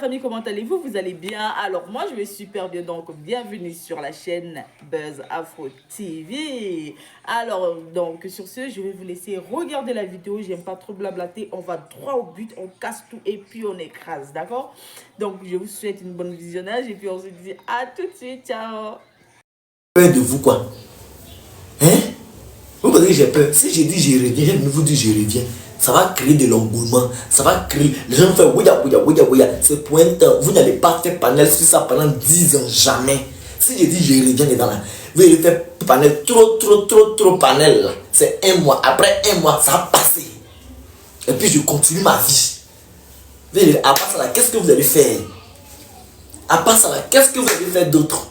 famille, comment allez-vous? Vous allez bien? Alors moi je vais super bien, donc bienvenue sur la chaîne Buzz Afro TV. Alors donc sur ce, je vais vous laisser regarder la vidéo, j'aime pas trop blablater, on va droit au but, on casse tout et puis on écrase, d'accord? Donc je vous souhaite une bonne visionnage et puis on se dit à tout de suite, ciao! Peur de vous quoi? Hein? Vous pensez que j'ai peur? Si j'ai dit je reviens, je vais vous dire je reviens. Ça va créer de l'engouement. Ça va créer. Les gens vont faire ouya, ouya, ouya, ouya. C'est pour un temps. Vous n'allez pas faire panel sur ça pendant 10 ans. Jamais. Si j'ai dit je reviens dedans là, vous allez faire panel trop panel là. C'est un mois. Après un mois, ça va passer. Et puis je continue ma vie. Vous allez, à part ça là, qu'est-ce que vous allez faire? À part ça là, qu'est-ce que vous allez faire d'autre?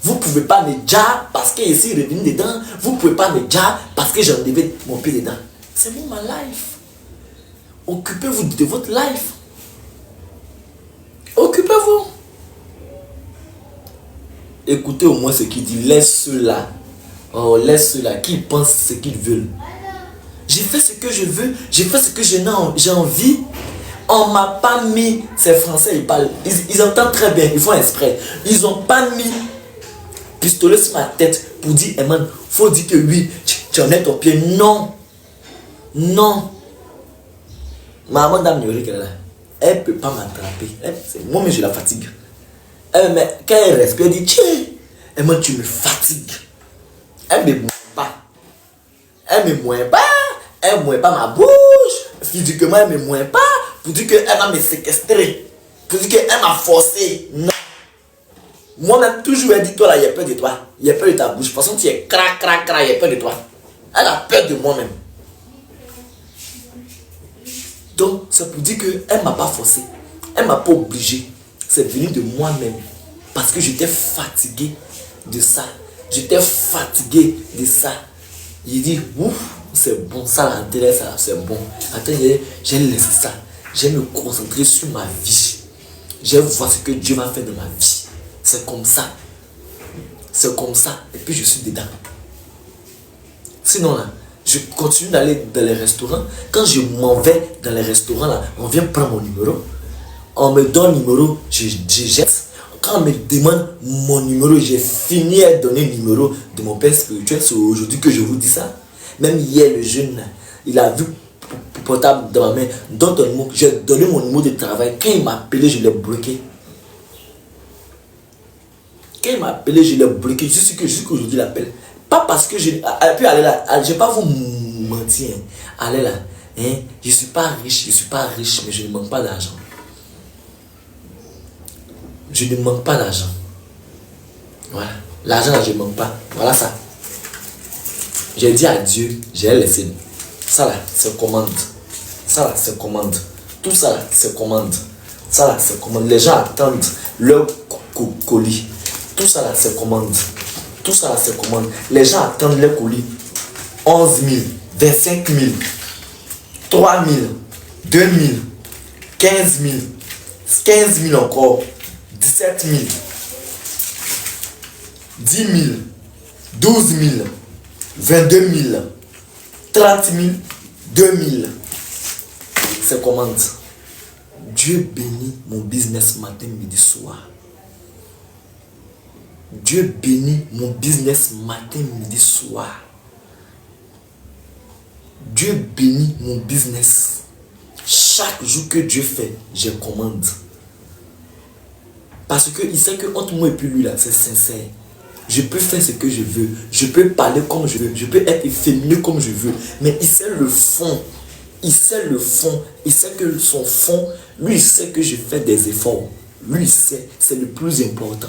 Vous pouvez pas me dire parce que ici revenu dedans. Vous pouvez pas me dire parce que j'en devais mon pied dedans. C'est mon ma life. Occupez-vous de votre life. Occupez-vous. Écoutez au moins ce qu'il dit. Laisse ceux-là. Oh, laisse ceux-là qui pensent ce qu'ils veulent. J'ai fait ce que je veux. J'ai fait ce que j'ai envie. On m'a pas mis. Ces Français, ils parlent. Ils entendent très bien. Ils font exprès. Ils ont pas mis pistolet sur ma tête pour dire, hey man, faut dire que oui, tu en es ton pied. Non. Non. Maman dame qu'elle là, elle peut pas m'attraper. Moi-même, je la fatigue. Mais quand elle respire, elle dit, tiens, hey man, tu me fatigues. Elle me moine pas. Elle me moine pas. Elle moine pas ma bouche. Physiquement, elle me moine pas. Pour dire qu'elle va me séquestrer. Pour dire qu'elle m'a forcé. Non. Moi-même, toujours, elle dit, toi là, il y a peur de toi. Il y a peur de ta bouche. De toute façon, tu es crac, il y a peur de toi. Elle a peur de moi-même. Donc, c'est pour dire qu'elle ne m'a pas forcé. Elle ne m'a pas obligé. C'est venu de moi-même. Parce que j'étais fatigué de ça. J'étais fatigué de ça. Il dit, ouf, c'est bon, ça l'intéresse, c'est bon. Attends, j'ai laissé ça. Je vais me concentrer sur ma vie. Je vais voir ce que Dieu va faire de ma vie. C'est comme ça. C'est comme ça. Et puis je suis dedans. Sinon là, je continue d'aller dans les restaurants. Quand je m'en vais dans les restaurants là, on vient prendre mon numéro. On me donne le numéro, je jette. Quand on me demande mon numéro, j'ai fini à donner le numéro de mon père spirituel. C'est aujourd'hui que je vous dis ça. Même hier, le jeune, il a vu portable dans ma main. Donne ton numéro. J'ai donné mon numéro de travail. Quand il m'a appelé, je l'ai bloqué. Quand il m'a appelé, je l'ai bloqué. Jusqu'aujourd'hui, il appelle. Pas parce que je... Puis allez là, je ne vais pas vous mentir. Allez là. Hein? Je ne suis pas riche, mais je ne manque pas d'argent. Je ne manque pas d'argent. Voilà. L'argent là, je ne manque pas. Voilà ça. J'ai dit à Dieu, j'ai laissé. Ça là, c'est commande. Ça là, c'est commande. Tout ça là, c'est commande. Ça là, c'est commande. Les gens attendent leur colis. Tout ça là, c'est commande. Tout ça là, c'est commande. Les gens attendent les colis. 11 000, 25 000, 3 000, 2 000, 15 000, 15 000 encore, 17 000, 10 000, 12 000, 22 000, 30 000, 2 000. C'est commande. Dieu bénit mon business matin, midi, soir. Dieu bénit mon business matin, midi, soir. Dieu bénit mon business. Chaque jour que Dieu fait, je commande. Parce qu'il sait que entre moi et puis lui là, c'est sincère. Je peux faire ce que je veux. Je peux parler comme je veux. Je peux être efféminé comme je veux. Mais il sait le fond. Il sait le fond. Il sait que son fond, lui, il sait que je fais des efforts. Lui, il sait. C'est le plus important.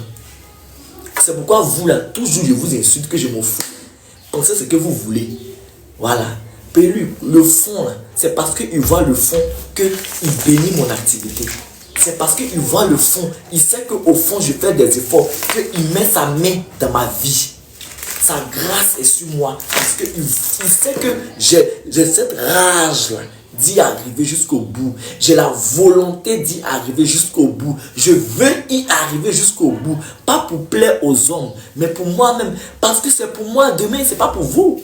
C'est pourquoi vous là, toujours je vous insulte que je m'en fous. Pensez ce que vous voulez. Voilà. Mais lui, le fond là, c'est parce qu'il voit le fond qu'il bénit mon activité. C'est parce qu'il voit le fond. Il sait qu'au fond, je fais des efforts. Qu'il met sa main dans ma vie. Sa grâce est sur moi. Parce qu'il sait que j'ai cette rage là d'y arriver jusqu'au bout. J'ai la volonté d'y arriver jusqu'au bout. Je veux y arriver jusqu'au bout. Pas pour plaire aux hommes, mais pour moi-même. Parce que c'est pour moi demain, c'est pas pour vous.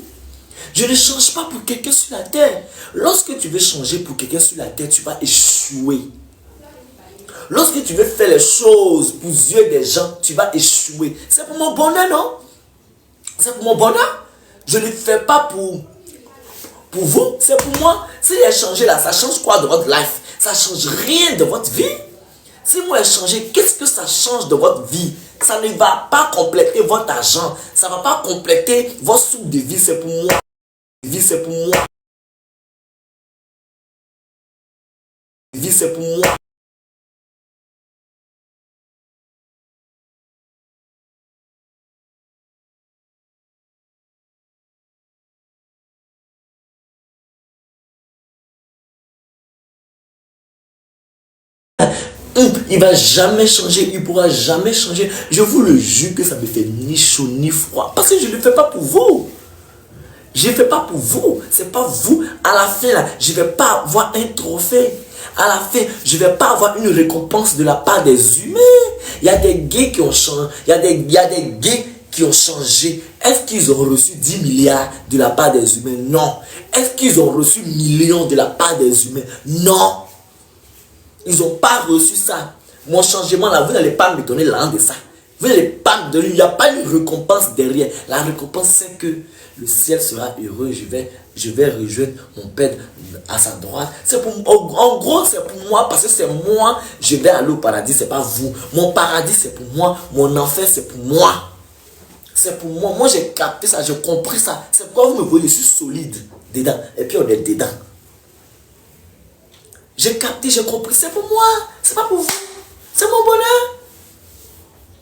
Je ne change pas pour quelqu'un sur la terre. Lorsque tu veux changer pour quelqu'un sur la terre, tu vas échouer. Lorsque tu veux faire les choses pour yeux des gens, tu vas échouer. C'est pour mon bonheur, non? C'est pour mon bonheur. Je ne le fais pas pour vous, c'est pour moi. Si j'ai changé là, ça change quoi de votre life? Ça change rien de votre vie. Si moi j'ai changé, qu'est-ce que ça change de votre vie? Ça ne va pas compléter votre argent. Ça ne va pas compléter votre soupe de vie. C'est pour moi. Vie, c'est pour moi. Vie, c'est pour moi. Il va jamais changer, il pourra jamais changer. Je vous le jure que ça me fait ni chaud ni froid. Parce que je ne le fais pas pour vous. Je ne fais pas pour vous. C'est pas vous. À la fin, là, je ne vais pas avoir un trophée. À la fin, je ne vais pas avoir une récompense de la part des humains. Il y a des gays qui ont changé. Il y a des gays qui ont changé. Est-ce qu'ils ont reçu 10 milliards de la part des humains? Non. Est-ce qu'ils ont reçu millions de la part des humains? Non. Ils n'ont pas reçu ça. Mon changement là, vous n'allez pas me donner l'an de ça. Vous n'allez pas me donner, il n'y a pas une récompense derrière. La récompense, c'est que le ciel sera heureux. Je vais rejoindre mon Père à sa droite. C'est pour, en gros, c'est pour moi, parce que c'est moi, je vais aller au paradis, c'est pas vous. Mon paradis, c'est pour moi. Mon enfer, c'est pour moi. C'est pour moi. Moi, j'ai capté ça, j'ai compris ça. C'est pourquoi vous me voyez, je suis solide dedans. Et puis, on est dedans. J'ai capté, j'ai compris. C'est pour moi. C'est pas pour vous. C'est mon bonheur.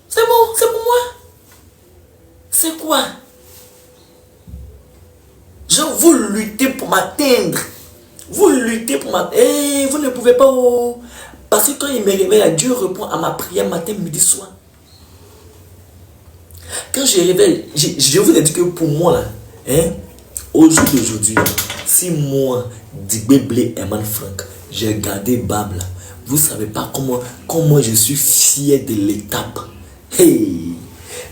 C'est bon, c'est pour moi. C'est quoi? Genre, vous luttez pour m'atteindre. Vous luttez pour m'atteindre. Eh, vous ne pouvez pas. Oh. Parce que quand il me réveille, Dieu répond à ma prière matin, midi, soir. Quand je réveille, je vous ai dit que pour moi, là, hein, au jour d'aujourd'hui, si moi, Digbeblé Eman Frank, j'ai gardé Bab là, vous savez pas comment je suis fier de l'étape. Hey!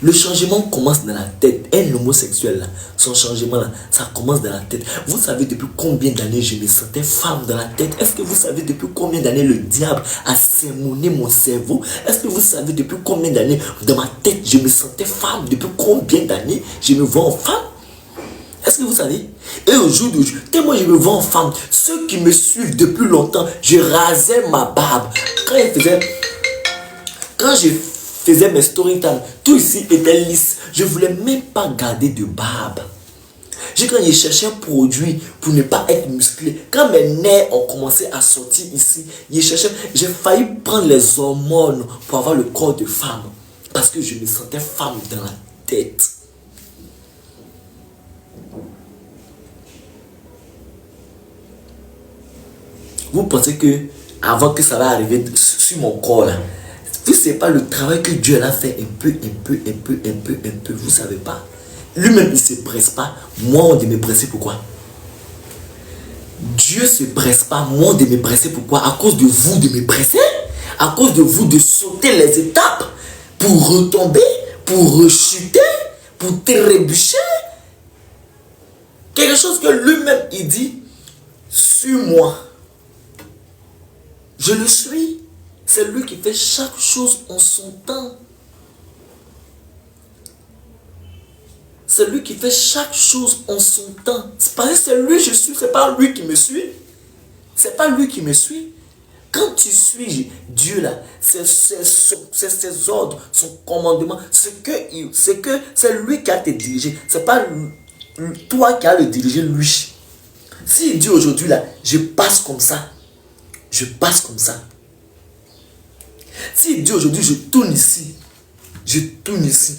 Le changement commence dans la tête. Un homosexuel là, son changement là, ça commence dans la tête. Vous savez depuis combien d'années je me sentais femme dans la tête? Est-ce que vous savez depuis combien d'années le diable a sermonné mon cerveau? Est-ce que vous savez depuis combien d'années dans ma tête je me sentais femme? Depuis combien d'années je me vois en femme? Est-ce que vous savez? Et au jour d'aujourd'hui, tellement je me vois en femme, ceux qui me suivent depuis longtemps, je rasais ma barbe. Quand je faisais mes story time, tout ici était lisse. Je voulais même pas garder de barbe. Quand je cherchais un produit pour ne pas être musclé, quand mes nerfs ont commencé à sortir ici, j'ai failli prendre les hormones pour avoir le corps de femme. Parce que je me sentais femme dans la tête. Vous pensez que avant que ça va arriver sur mon corps là, vous savez pas le travail que Dieu a fait un peu, vous savez pas. Lui-même il se presse pas, moi on doit me presser, pourquoi? Dieu se presse pas, moi on doit me presser, pourquoi? À cause de vous de me presser, à cause de vous de sauter les étapes pour retomber, pour rechuter, pour trébucher. Quelque chose que lui-même il dit, suis-moi. Je le suis. C'est lui qui fait chaque chose en son temps. C'est lui qui fait chaque chose en son temps. C'est parce que c'est lui je suis, c'est pas lui qui me suit. C'est pas lui qui me suit. Quand tu suis Dieu là, c'est ses ordres, son commandement, c'est lui qui a te dirigé. C'est pas toi qui as le dirigé lui. Si il dit aujourd'hui là, je passe comme ça. Je passe comme ça. S'il dit aujourd'hui, je tourne ici. Je tourne ici.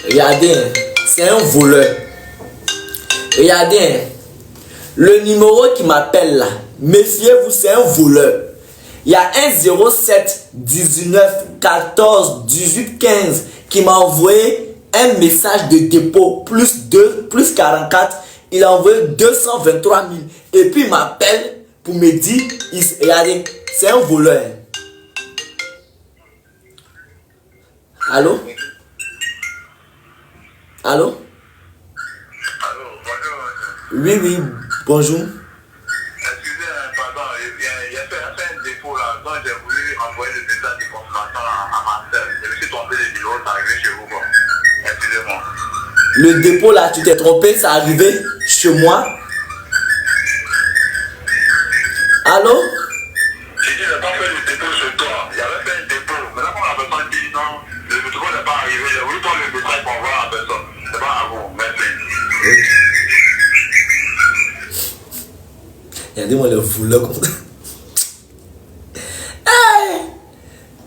Regardez, c'est un voleur. Regardez, le numéro qui m'appelle là, méfiez-vous, c'est un voleur. Il y a un 07 19 14 18 15 qui m'a envoyé un message de dépôt plus 44. Il a envoyé 223 000. Et puis il m'appelle pour me dire, regardez, c'est un voleur. Allô? Allô? Allô, bonjour. Oui, oui, bonjour. Excusez, pardon, il y a fait un dépôt là, donc j'ai voulu envoyer le message de confirmation à ma soeur. Je me suis trompé de numéro, c'est arrivé chez vous, quoi. Excusez-moi. Le dépôt là, tu t'es trompé, ça arrivé chez moi. Allô? J'ai dit, j'ai pas fait le dépôt chez toi. Il y avait fait un dépôt. Maintenant, quand la personne dit non, le dépôt n'est pas arrivé, j'ai voulu prendre le message pour envoyer à la personne. C'est pas à vous, merci. Regardez-moi le voleur comme ça. Hey!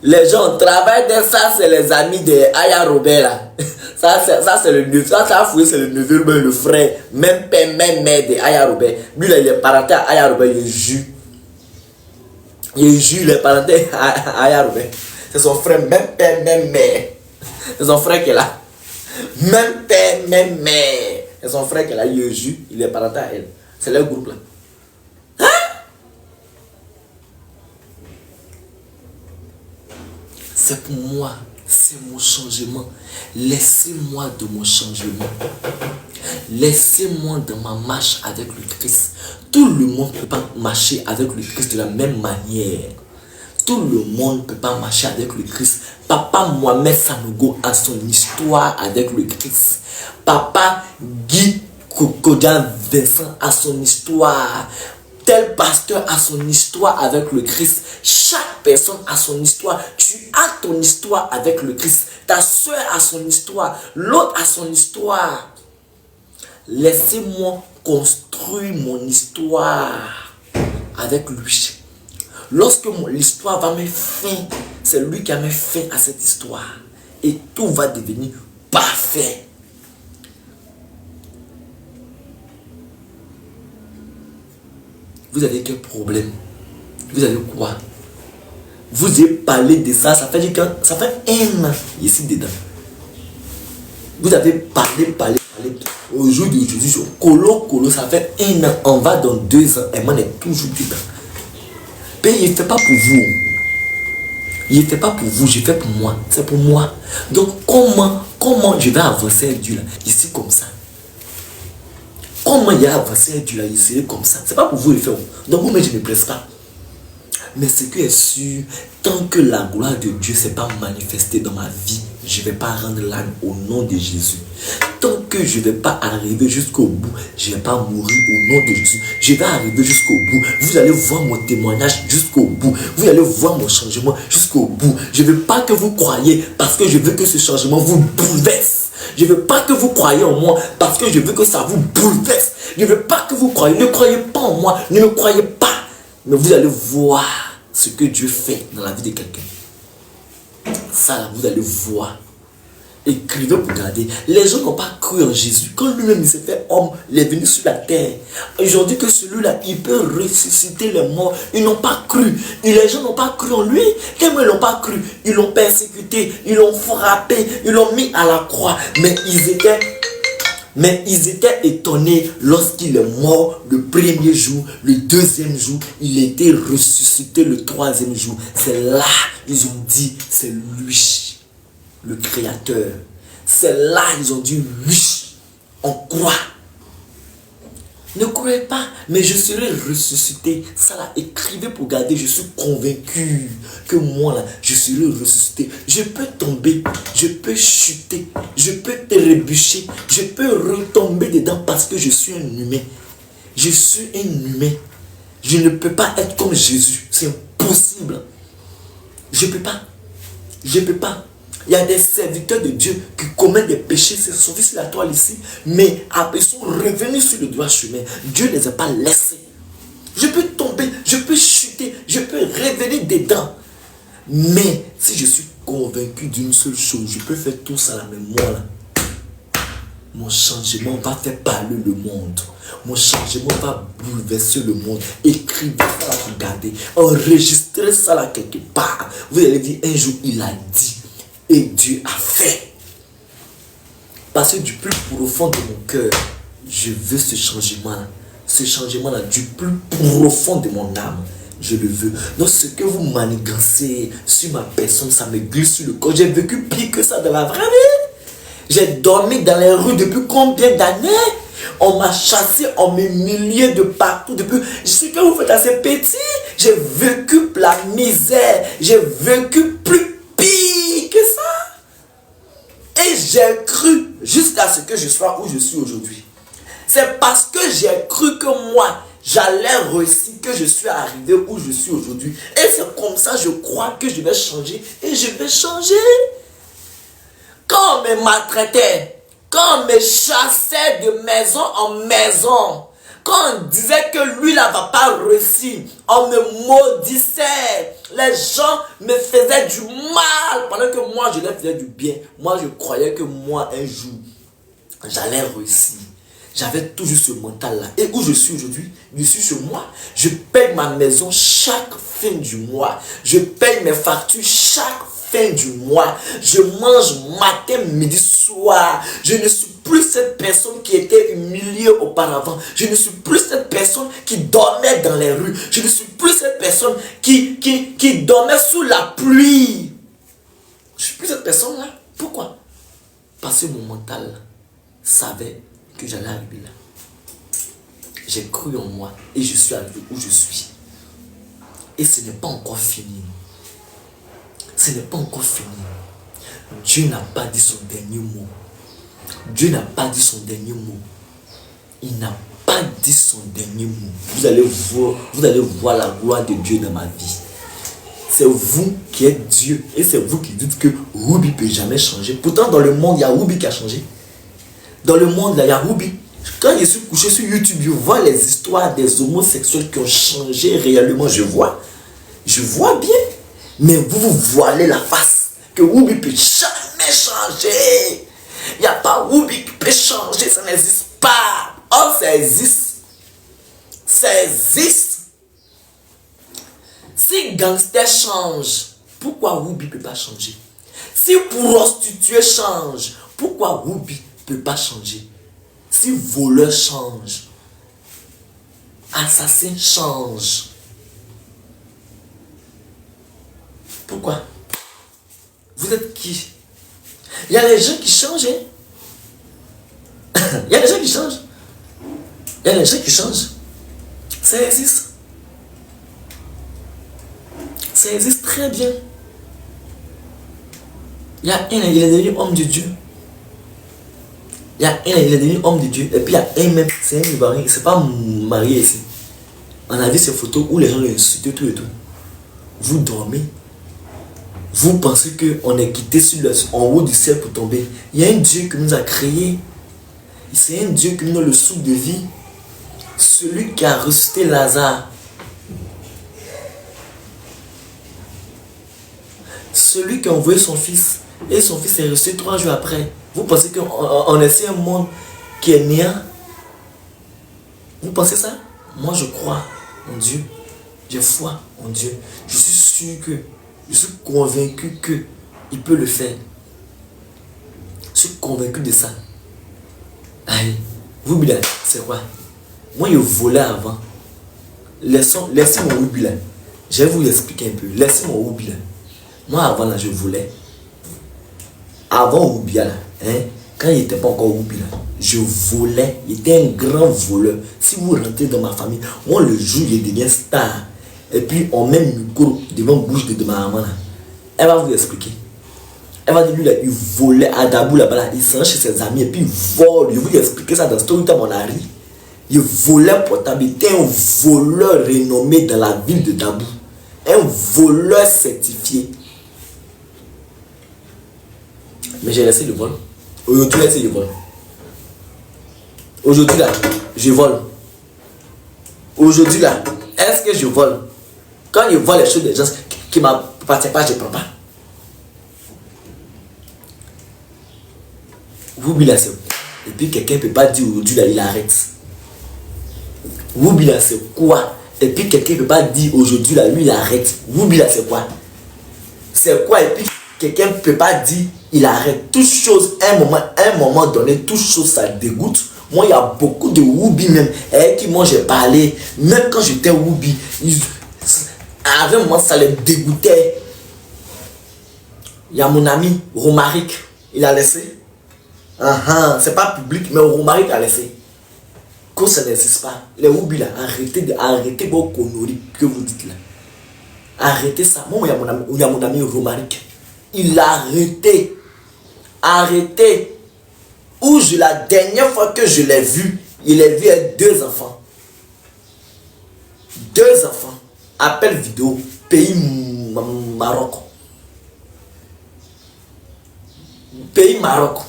Les gens travaillent de ça, c'est les amis de Aya Robert là. Ça c'est le neveu, ça c'est le neveu, le frère, même père, même mère de Aya Robert. Lui là, il est parenté à Aya Robert, il jure. Il jure, il est parenté à Aya Robert. C'est son frère, même père, même mère. C'est son frère qui est là. Même père, même mère. C'est son frère qui est là, il jure, il est parenté à elle. C'est leur groupe là. C'est pour moi, c'est mon changement. Laissez-moi de mon changement. Laissez-moi dans ma marche avec le Christ. Tout le monde ne peut pas marcher avec le Christ de la même manière. Tout le monde ne peut pas marcher avec le Christ. Papa Mohamed Sanogo a son histoire avec le Christ. Papa Guy Kokodia Vincent a son histoire. Tel pasteur a son histoire avec le Christ. Chaque personne a son histoire. Tu as ton histoire avec le Christ. Ta soeur a son histoire. L'autre a son histoire. Laissez-moi construire mon histoire avec lui. Lorsque l'histoire va me fin, c'est lui qui a mis fin à cette histoire. Et tout va devenir parfait. Vous avez quel problème? Vous avez quoi? Vous avez parlé de ça, ça fait un an ici dedans. Vous avez parlé. Au jour d'aujourd'hui, Colo, ça fait un an, on va dans 2 ans, et moi, on est toujours dedans. Mais il ne fait pas pour vous. Il ne fait pas pour vous, je fais pour moi. C'est pour moi. Donc, comment je vais avancer avec Dieu là, ici comme ça? Comment il a avancé avec Dieu là, ici comme ça? C'est pas pour vous le faire. Donc, moi, je ne me presse pas. Mais ce qui est sûr, tant que la gloire de Dieu ne s'est pas manifestée dans ma vie, je ne vais pas rendre l'âme au nom de Jésus. Tant que je ne vais pas arriver jusqu'au bout, je ne vais pas mourir au nom de Jésus. Je vais arriver jusqu'au bout. Vous allez voir mon témoignage jusqu'au bout. Vous allez voir mon changement jusqu'au bout. Je ne veux pas que vous croyiez parce que je veux que ce changement vous bouleverse. Je ne veux pas que vous croyiez en moi parce que je veux que ça vous bouleverse. Je ne veux pas que vous croyiez. Ne croyez pas en moi. Ne me croyez pas. Mais vous allez voir ce que Dieu fait dans la vie de quelqu'un. Ça, là, vous allez voir. Écrivez pour garder. Les gens n'ont pas cru en Jésus. Quand lui-même il s'est fait homme, il est venu sur la terre. Aujourd'hui que celui-là, il peut ressusciter les morts. Ils n'ont pas cru. Et les gens n'ont pas cru en lui. Tellement ils n'ont pas cru. Ils l'ont persécuté. Ils l'ont frappé. Ils l'ont mis à la croix. Mais ils étaient étonnés lorsqu'il est mort le premier jour, le deuxième jour, il était ressuscité le troisième jour. C'est là, ils ont dit, c'est lui, le Créateur. C'est là, ils ont dit, lui, on croit. Ne croyez pas, mais je serai ressuscité. Ça là, écrivez pour garder. Je suis convaincu que moi là, je serai ressuscité. Je peux tomber, je peux chuter, je peux trébucher, je peux retomber dedans parce que je suis un humain. Je suis un humain. Je ne peux pas être comme Jésus. C'est impossible. Je peux pas. Je peux pas. Il y a des serviteurs de Dieu qui commettent des péchés, se sauvent sur la toile ici, mais après ils sont revenus sur le droit chemin. Dieu ne les a pas laissés. Je peux tomber, je peux chuter, je peux revenir dedans. Mais si je suis convaincu d'une seule chose, je peux faire tout ça à la mémoire. Mon changement va faire parler le monde. Mon changement va bouleverser le monde. Écrivez ça là pour garder. Enregistrez ça là quelque part. Vous allez dire un jour il a dit. Et Dieu a fait. Parce que du plus profond de mon cœur, je veux ce changement-là. Ce changement-là, du plus profond de mon âme, je le veux. Donc ce que vous manigancez sur ma personne, ça me glisse sur le corps. J'ai vécu pire que ça dans la vraie vie. J'ai dormi dans les rues depuis combien d'années? On m'a chassé, on m'a humilié de partout. Depuis, je suis que vous faites assez petit. J'ai vécu la misère. J'ai vécu plus pire que ça. Et j'ai cru jusqu'à ce que je sois où je suis aujourd'hui. C'est parce que j'ai cru que moi, j'allais réussir, que je suis arrivé où je suis aujourd'hui. Et c'est comme ça, je crois que je vais changer. Et je vais changer. Quand on me maltraitait, quand on me chassait de maison en maison, quand on disait que lui là va pas réussir, on me maudissait, les gens me faisaient du mal pendant que moi je leur faisais du bien. Moi je croyais que moi un jour j'allais réussir. J'avais toujours ce mental là. Et où je suis aujourd'hui, je suis chez moi. Je paye ma maison chaque fin du mois. Je paye mes factures chaque fin du mois. Je mange matin, midi, soir. Je ne suis plus cette personne qui était humiliée auparavant. Je ne suis plus cette personne qui dormait dans les rues. Je ne suis plus cette personne qui dormait sous la pluie. Je ne suis plus cette personne là. Pourquoi? Parce que mon mental savait que j'allais arriver là. J'ai cru en moi et je suis arrivé où je suis. Et ce n'est pas encore fini. Ce n'est pas encore fini. Dieu n'a pas dit son dernier mot. Dieu n'a pas dit son dernier mot. Il n'a pas dit son dernier mot. Vous allez voir la gloire de Dieu dans ma vie. C'est vous qui êtes Dieu. Et c'est vous qui dites que Ruby ne peut jamais changer. Pourtant, dans le monde, il y a Ruby qui a changé. Dans le monde, là, il y a Ruby. Quand je suis couché sur YouTube, je vois les histoires des homosexuels qui ont changé réellement. Je vois bien. Mais vous voilez la face. Que Ruby ne peut jamais changer. Il n'y a pas Ruby qui peut changer. Ça n'existe pas. Oh, ça existe. Ça existe. Si gangster change, pourquoi Ruby ne peut pas changer? Si prostituée change, pourquoi Ruby peut pas changer? Si voleur change, assassin change, pourquoi? Vous êtes qui? Il y a les gens qui changent. Il y a les gens qui changent. Il y a les gens qui changent. Ça existe. Ça existe très bien. Il y a un, il est devenu homme de Dieu. Il y a un, il est devenu homme de Dieu. Et puis il y a un même, c'est un Ivoirien, il ne s'est pas marié ici. On a vu ces photos où les gens l'insultent tout et tout. Vous dormez. Vous pensez qu'on est quitté en haut du ciel pour tomber. Il y a un Dieu qui nous a créés. C'est un Dieu qui nous donne le souffle de vie. Celui qui a ressuscité Lazare. Celui qui a envoyé son fils. Et son fils est ressuscité 3 jours après. Vous pensez qu'on est un monde qui est néant? Vous pensez ça? Moi je crois en Dieu. J'ai foi en Dieu. Je suis sûr que, je suis convaincu que il peut le faire. Je suis convaincu de ça. Allez, vous Bila, c'est quoi? Moi je volais avant. Laissez mon Bila. Je vais vous expliquer un peu. Laissez mon Bila. Moi avant là je volais. Avant Oubia là, quand il n'était pas encore Oubia là, je volais, il était un grand voleur. Si vous rentrez dans ma famille, moi le jour il devient star, et puis on met une micro devant la bouche de ma maman là, elle va vous expliquer. Elle va dire lui là, il volait à Dabou là-bas là, il s'en chez ses amis et puis il vole. Je vais vous expliquer ça dans Storytime on arrive. Il volait portable, il était un voleur renommé dans la ville de Dabou. Un voleur certifié. Mais j'ai laissé le vol. Aujourd'hui, j'ai laissé le vol. Aujourd'hui, là, je vole. Aujourd'hui, là, est-ce que je vole? Quand je vois les choses des gens qui ne m'appartiennent pas, je ne prends pas. Vous, là, c'est... Et puis, quelqu'un ne peut pas dire aujourd'hui, là, il arrête. Vous, là, c'est quoi? Et puis, quelqu'un ne peut pas dire aujourd'hui, là, lui, il arrête. Vous, là, c'est quoi? C'est quoi? Et puis, quelqu'un ne peut pas dire il arrête. Toute chose, un moment donné, toute chose, ça dégoûte. Moi, il y a beaucoup de Ruby même, avec qui moi j'ai parlé. Même quand j'étais Ruby, à un moment, ça les dégoûtait. Il y a mon ami Romaric, il a laissé. C'est pas public, mais Romaric a laissé. Que ça n'existe pas. Les Oubi là, arrêtez vos conneries que vous dites là. Arrêtez ça. Moi, il y a mon ami Romaric. Il a arrêté. Arrêtez. La dernière fois que je l'ai vu, il est vu avec 2 enfants. 2 enfants. Appel vidéo. Pays Maroc. Pays Maroc.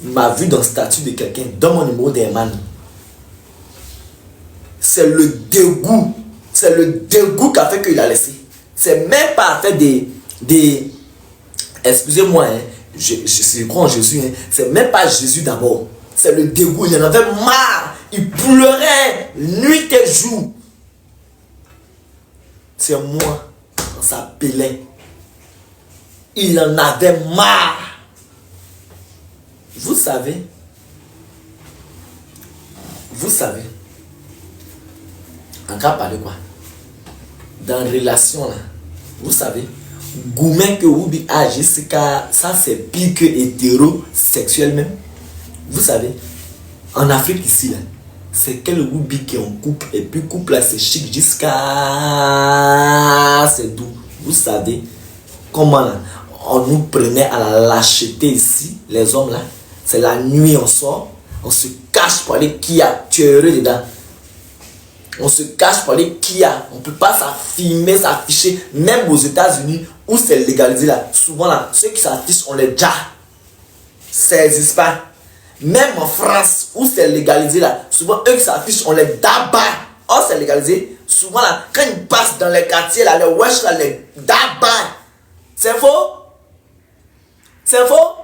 Il m'a vu dans le statut de quelqu'un. Dans mon numéro d'Herman. C'est le dégoût. C'est le dégoût qui a fait qu'il a laissé. C'est même pas à faire des excusez-moi, hein, je crois en Jésus. Hein, c'est même pas Jésus d'abord. C'est le dégoût. Il en avait marre. Il pleurait nuit et jour. C'est moi. On s'appelait. Il en avait marre. Vous savez, en cas parler quoi? Dans relation là, vous savez, Goumen que Oubi a Jessica, ça c'est pire que hétérosexuel même. Vous savez, en Afrique ici là, c'est quel Oubi qui est en couple et puis couple là c'est chic jusqu'à c'est doux. Vous savez comment là, on nous prenait à la lâcheté ici, les hommes là. C'est la nuit, on sort, on se cache pour aller qui a, tu es heureux dedans. On se cache pour aller qui a, on ne peut pas s'affimer, s'afficher, même aux États-Unis où c'est légalisé là. Souvent là, ceux qui s'affichent, on les déjà. Ça n'existe pas. Même en France où c'est légalisé là, souvent eux qui s'affichent, on les d'abat. Oh, c'est légalisé. Souvent là, quand ils passent dans les quartiers là, les wesh là, les d'abat. C'est faux? C'est faux?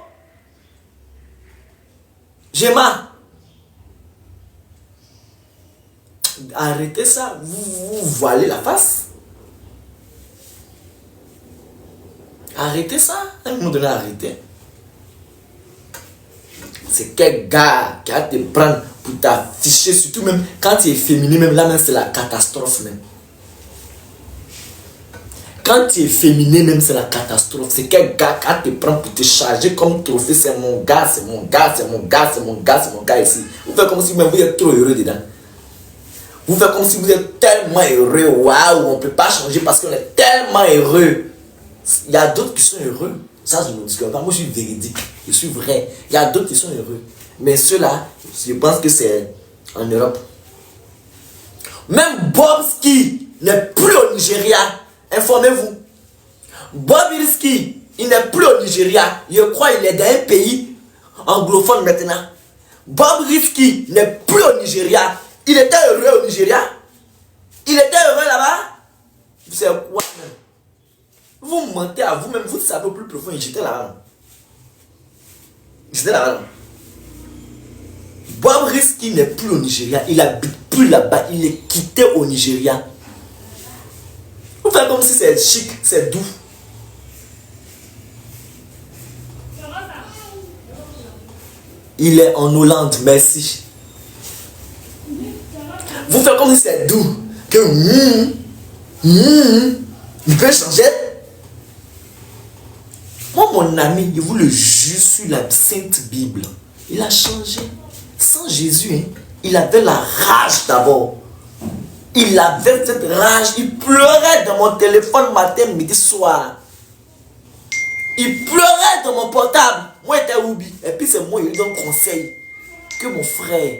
Gemma, arrêtez ça, vous voilez la face. Arrêtez ça, à un moment donné, arrêtez. C'est quel gars qui va te prendre pour t'afficher, surtout même quand tu es féminin, même là, même c'est la catastrophe même. Quand tu es féminin, même c'est la catastrophe. C'est quel gars qui va te prendre pour te charger comme trophée. C'est mon gars, c'est mon gars, c'est mon gars, c'est mon gars, c'est mon gars ici. Vous faites comme si même vous êtes trop heureux dedans. Vous faites comme si vous êtes tellement heureux. Waouh, on ne peut pas changer parce qu'on est tellement heureux. Il y a d'autres qui sont heureux. Ça, je ne discute pas. Moi, je suis véridique. Je suis vrai. Il y a d'autres qui sont heureux. Mais ceux-là, je pense que c'est en Europe. Même Bobski n'est plus au Nigeria. Informez-vous. Bobrisky, il n'est plus au Nigeria. Je crois qu'il est dans un pays anglophone maintenant. Bobrisky n'est plus au Nigeria. Il était heureux au Nigeria. Il était heureux là-bas. C'est quoi même? Vous mentez à vous-même. Vous savez au plus profond. J'étais là-bas. J'étais là-bas. Bobrisky n'est plus au Nigeria. Il n'habite plus là-bas. Il est quitté au Nigeria. Vous faites comme si c'est chic, c'est doux. Il est en Hollande, merci. Vous faites comme si c'est doux. Que il peut changer. Moi, mon ami, je vous le jure sur la Sainte Bible, il a changé. Sans Jésus, hein, il avait la rage d'abord. Il avait cette rage, il pleurait dans mon téléphone matin, midi, soir. Il pleurait dans mon portable. Moi, j'étais Oubi. Et puis, c'est moi, il lui donne conseil. Que mon frère,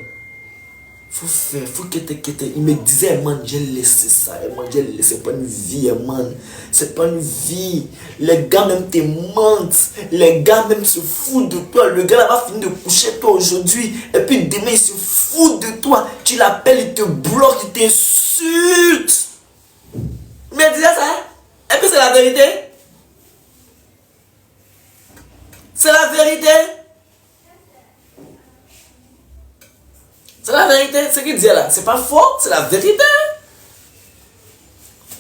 faut faire, faut que il me disait, man, j'ai laissé ça, man, j'ai laissé, c'est pas une vie, man. C'est pas une vie. Les gars même te mentent. Les gars même se foutent de toi. Le gars là va finir de coucher toi aujourd'hui. Et puis demain, il se fout de toi. Tu l'appelles, il te bloque, il t'insulte. Mais disais ça. Et puis c'est la vérité. C'est la vérité. C'est la vérité. Ce qu'il disait là, c'est pas faux, c'est la vérité.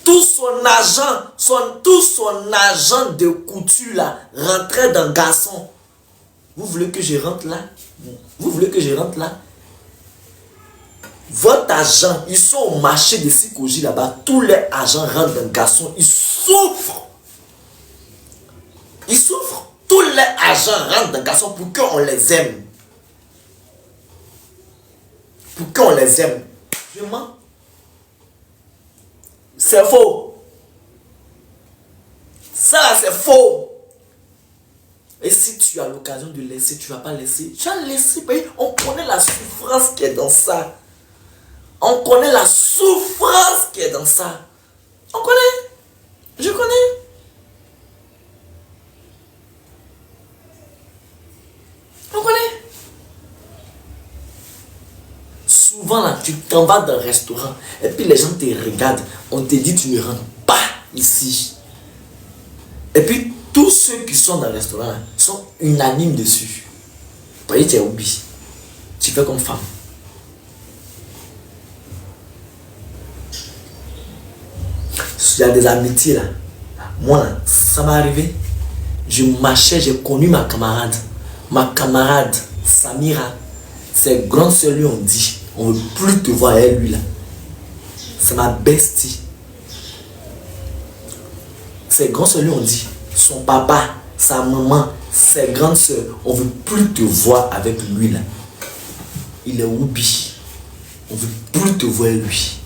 Tout son agent de couture là rentrait dans garçon. Vous voulez que je rentre là? Vous voulez que je rentre là? Votre agent, ils sont au marché de Sikoji là-bas. Tous les agents rentrent dans garçon. Ils souffrent. Ils souffrent. Tous les agents rentrent dans garçon pour qu'on les aime. Pour qu'on les aime. Je mens. C'est faux. Ça, c'est faux. Et si tu as l'occasion de laisser, tu ne vas pas laisser. Tu vas laisser. On connaît la souffrance qui est dans ça. On connaît la souffrance qui est dans ça. On connaît. Je connais. On connaît. Souvent là, tu t'en vas dans un restaurant et puis les gens te regardent. On te dit tu ne rentres pas ici. Et puis tous ceux qui sont dans le restaurant là, sont unanimes dessus. Vous voyez, tu es oublié. Tu fais comme femme. Il y a des amitiés là. Moi là, ça m'est arrivé. Je marchais, j'ai connu ma camarade. Ma camarade, Samira. Ses grandes soeurs lui ont dit, on ne veut plus te voir, elle, lui là. C'est ma bestie. Ses grandes soeurs lui ont dit, son papa, sa maman, ses grandes soeurs, on ne veut plus te voir avec lui là. Il est oubi. On ne veut plus te voir lui.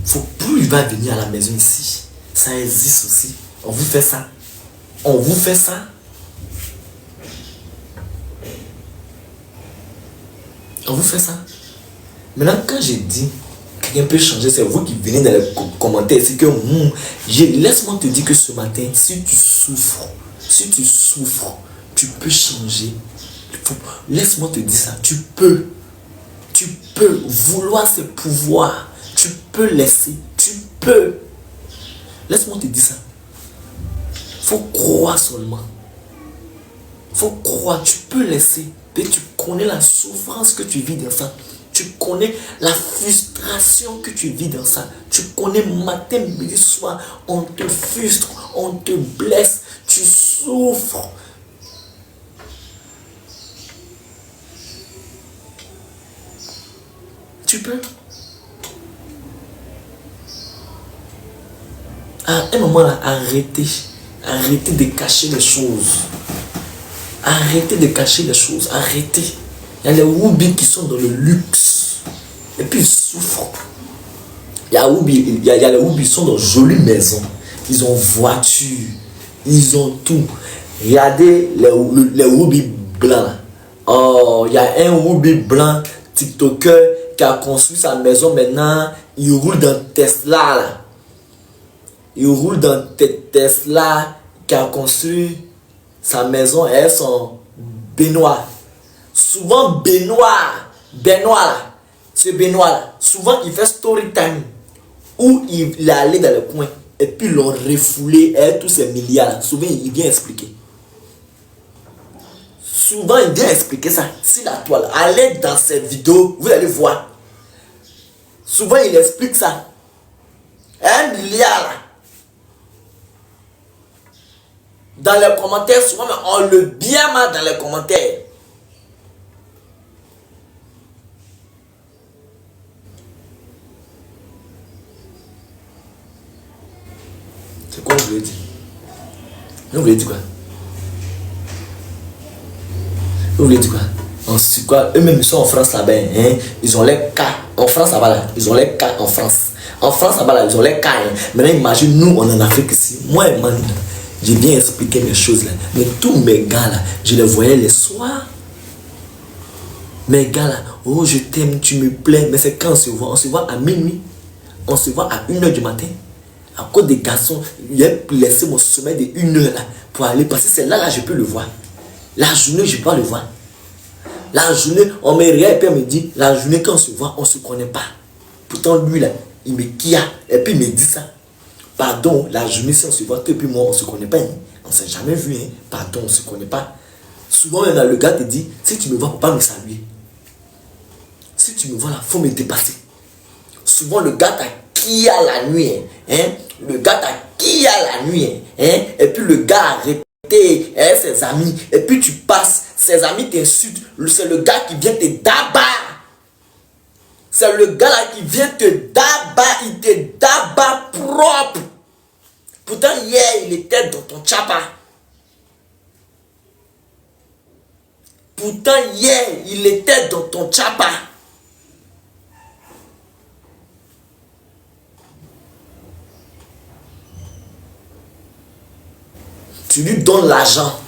Faut plus il va venir à la maison ici. Ça existe aussi. On vous fait ça. On vous fait ça. On vous fait ça. Maintenant, quand j'ai dit quelqu'un peut changer, c'est vous qui venez dans les commentaires. C'est que laisse-moi te dire que ce matin, si tu souffres, tu peux changer. Laisse-moi te dire ça. Tu peux vouloir ce pouvoir. Tu peux laisser. Tu peux. Laisse-moi te dire ça. Faut croire seulement. Faut croire. Tu peux laisser. Et tu connais la souffrance que tu vis dans ça. Tu connais la frustration que tu vis dans ça. Tu connais matin, midi, soir. On te frustre. On te blesse. Tu souffres. Tu peux. À un moment là, arrêtez de cacher les choses. Arrêtez de cacher les choses. Arrêtez. Il y a les Woubi qui sont dans le luxe. Et puis ils souffrent. Il y a les Woubi qui sont dans de jolies maisons. Ils ont voiture. Ils ont tout. Regardez les Woubi blancs. Oh, il y a un Woubi blanc TikToker qui a construit sa maison maintenant. Il roule dans Tesla là. Il roule dans Tesla qui a construit sa maison et elles sont Benoît. Souvent Benoît là, ce Benoît là, souvent il fait story time où il est allé dans le coin et puis l'ont refoulé et tous ces milliards là. Souvent il vient expliquer. Souvent il vient expliquer ça. Si la toile, allez dans cette vidéo, vous allez voir. Souvent il explique ça. 1 milliard là. Dans les commentaires, souvent on le bien mal dans les commentaires. C'est quoi vous voulez dire? Vous voulez dire quoi? Vous voulez dire quoi? C'est quoi? Eux-mêmes ils sont en France là-bas, hein? Ils ont les cas. En France là-bas là, ils ont les cas en France. En France là-bas là, ils ont les cas. Hein? Maintenant imagine nous on est en Afrique ici. Moi et man, j'ai bien expliqué mes choses là. Mais tous mes gars là, je les voyais les soirs. Mes gars là, oh je t'aime, tu me plais. Mais c'est quand on se voit? On se voit à minuit. On se voit à 1h du matin. À cause des garçons, j'ai laissé mon sommeil de 1h là pour aller passer. C'est là je peux le voir. La journée, je peux pas le voir. La journée, on me regarde et puis on me dit, la journée quand on se voit, on ne se connaît pas. Pourtant lui là, il me kia et puis il me dit ça. Pardon, la journée si on se voit, toi et puis moi on ne se connaît pas. Hein. On ne s'est jamais vu. Hein. Pardon, on ne se connaît pas. Souvent même là, le gars te dit, si tu me vois, faut pas me saluer. Si tu me vois là, faut me dépasser. Souvent le gars t'a qui a la nuit. Hein? Le gars t'a qui a la nuit. Hein? Et puis le gars a arrêté ses amis. Et puis tu passes, ses amis t'insultent. C'est le gars qui vient te d'abat. C'est le gars là qui vient te d'abat. Il te d'abat propre. Pourtant hier il était dans ton tchapa. Pourtant, hier, il était dans ton tchapa. Tu lui donnes l'argent.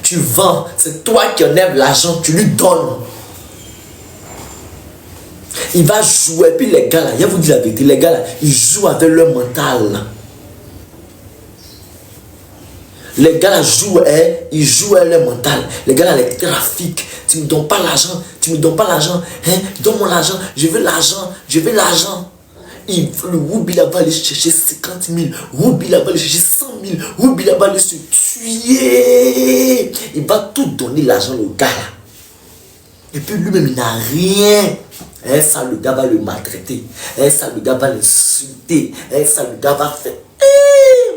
Tu vends. C'est toi qui enlèves l'argent. Tu lui donnes. Il va jouer. Puis les gars là, il va vous dire la vérité. Les gars là, ils jouent avec leur mental. Les gars là jouent, ils jouent avec leur mental. Les gars là, les trafics. Tu me donnes pas l'argent. Tu me donnes pas l'argent. Donne-moi l'argent. Je veux l'argent. Je veux l'argent. Le Woubi là va aller chercher 50 000. Woubi là va aller chercher 100 000. Woubi là va aller se tuer. Il va tout donner l'argent au gars là. Et puis lui-même il n'a rien. Ça le gars va le maltraiter. Ça le gars va l'insulter. Ça le gars va faire.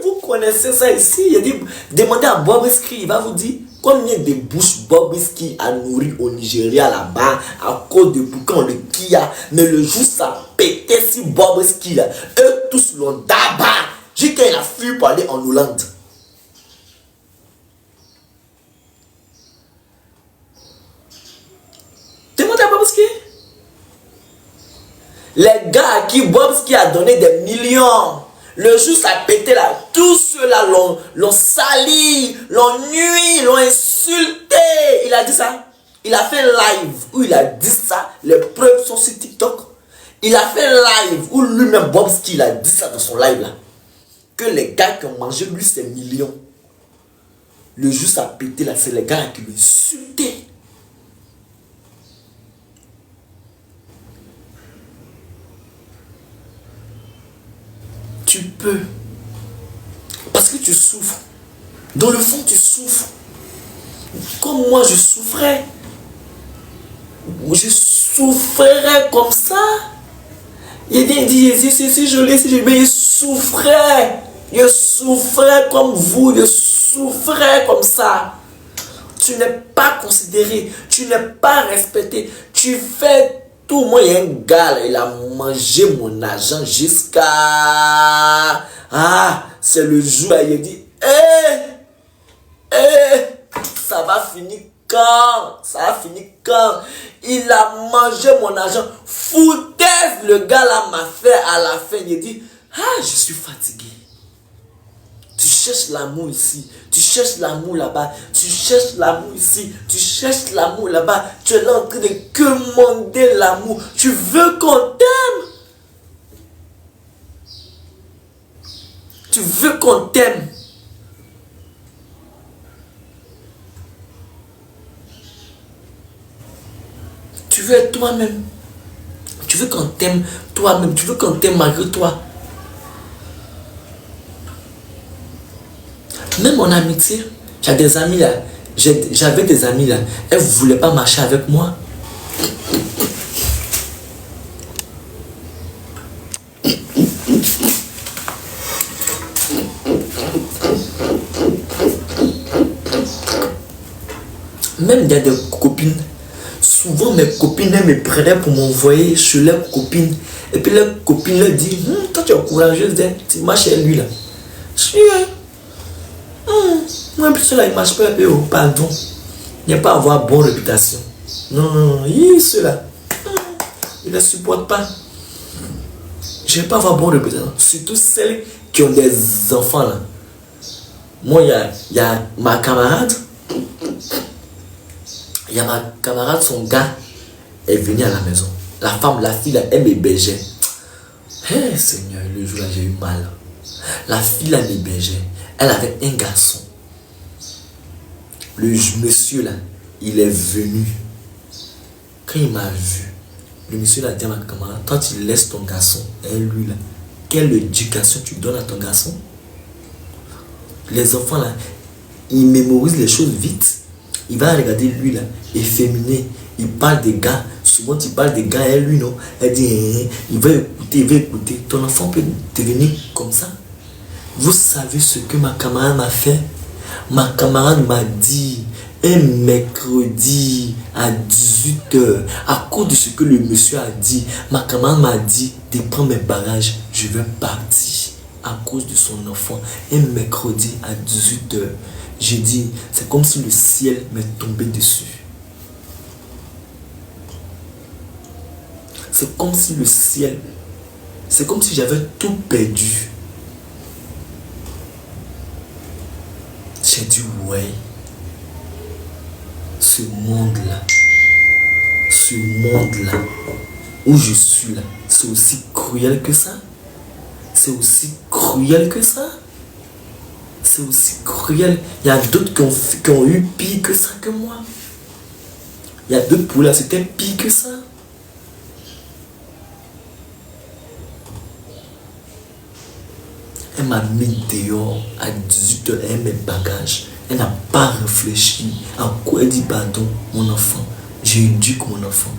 Vous connaissez ça ici. Il a dit, demandez à Bob Risky, il va vous dire combien de bouches Bob Risky a nourri au Nigeria là-bas à cause de boucan le Kia. Mais le jour ça pétait si Bob Risky là, eux tous l'ont d'abord. J'ai quand il a fui pour aller en Hollande. Demandez à Bob Risky. Les gars à qui Bob Risky a donné des millions. Le jour ça pétait là, tous ceux-là l'ont sali, l'ont nui, l'ont insulté. Il a dit ça. Il a fait un live où il a dit ça. Les preuves sont sur TikTok. Il a fait un live où lui-même Bob Risky il a dit ça dans son live là. Que les gars qui ont mangé lui ces millions. Le jour ça pétait là, c'est les gars qui l'ont insulté. Tu peux. Parce que tu souffres. Dans le fond, tu souffres. Comme moi, je souffrais. Je souffrais comme ça. Il vient dire, si je l'ai, mais je souffrais. Je souffrais comme vous. Je souffrais comme ça. Tu n'es pas considéré. Tu n'es pas respecté. Tu fais tout. Moi, il y a un gars là, il a mangé mon argent jusqu'à... c'est le jour où il dit, ça va finir quand? Ça va finir quand? Il a mangé mon argent. Foutaise, le gars là m'a fait à la fin. Il dit, je suis fatigué. Tu cherches l'amour ici, tu cherches l'amour là-bas, tu cherches l'amour ici, tu cherches l'amour là-bas. Tu es là en train de commander l'amour. Tu veux qu'on t'aime. Tu veux qu'on t'aime. Tu veux être toi-même. Tu veux qu'on t'aime toi-même. Tu veux qu'on t'aime malgré toi. Même en amitié, j'ai des amis là. J'avais des amis là. Elles ne voulaient pas marcher avec moi. Même il y a des copines. Souvent mes copines elles me prenaient pour m'envoyer chez leurs copines. Et puis leurs copines leur disent, toi tu es courageuse, tu marches chez lui là. Je suis moi plus là il marche pas. Pardon. Il n'y a pas à avoir bonne réputation. Non, ceux-là. Ils ne supportent pas. Je ne vais pas avoir bonne réputation. Surtout celles qui ont des enfants là. Moi il y a ma camarade. Il y a ma camarade, son gars est venu à la maison. La femme, la fille, là, elle m'hébergeait. Seigneur, le jour là, j'ai eu mal. La fille, là, m'hébergeait. Elle avait un garçon. Le monsieur, là, il est venu. Quand il m'a vu, le monsieur, là, dit à ma camarade, quand tu laisses ton garçon, et lui, là, quelle éducation tu donnes à ton garçon? Les enfants, là, ils mémorisent les choses vite. Il va regarder lui là, efféminé. Il parle des gars. Souvent tu parles des gars et lui non. Elle dit, il va écouter. Ton enfant peut devenir comme ça. Vous savez ce que ma camarade m'a fait? Ma camarade m'a dit, un mercredi à 18h, à cause de ce que le monsieur a dit, ma camarade m'a dit de prendre mes bagages. Je vais partir à cause de son enfant. Un mercredi à 18h. J'ai dit, c'est comme si le ciel m'est tombé dessus. C'est comme si le ciel, c'est comme si j'avais tout perdu. J'ai dit, ouais, ce monde-là, où je suis là, c'est aussi cruel que ça. C'est aussi cruel que ça. C'est aussi cruel. Il y a d'autres qui ont eu pire que ça que moi. Il y a d'autres pour là, c'était pire que ça. Elle m'a mis dehors à 18h, elle mes bagages. Elle n'a pas réfléchi. En quoi elle dit pardon, mon enfant. J'éduque mon enfant.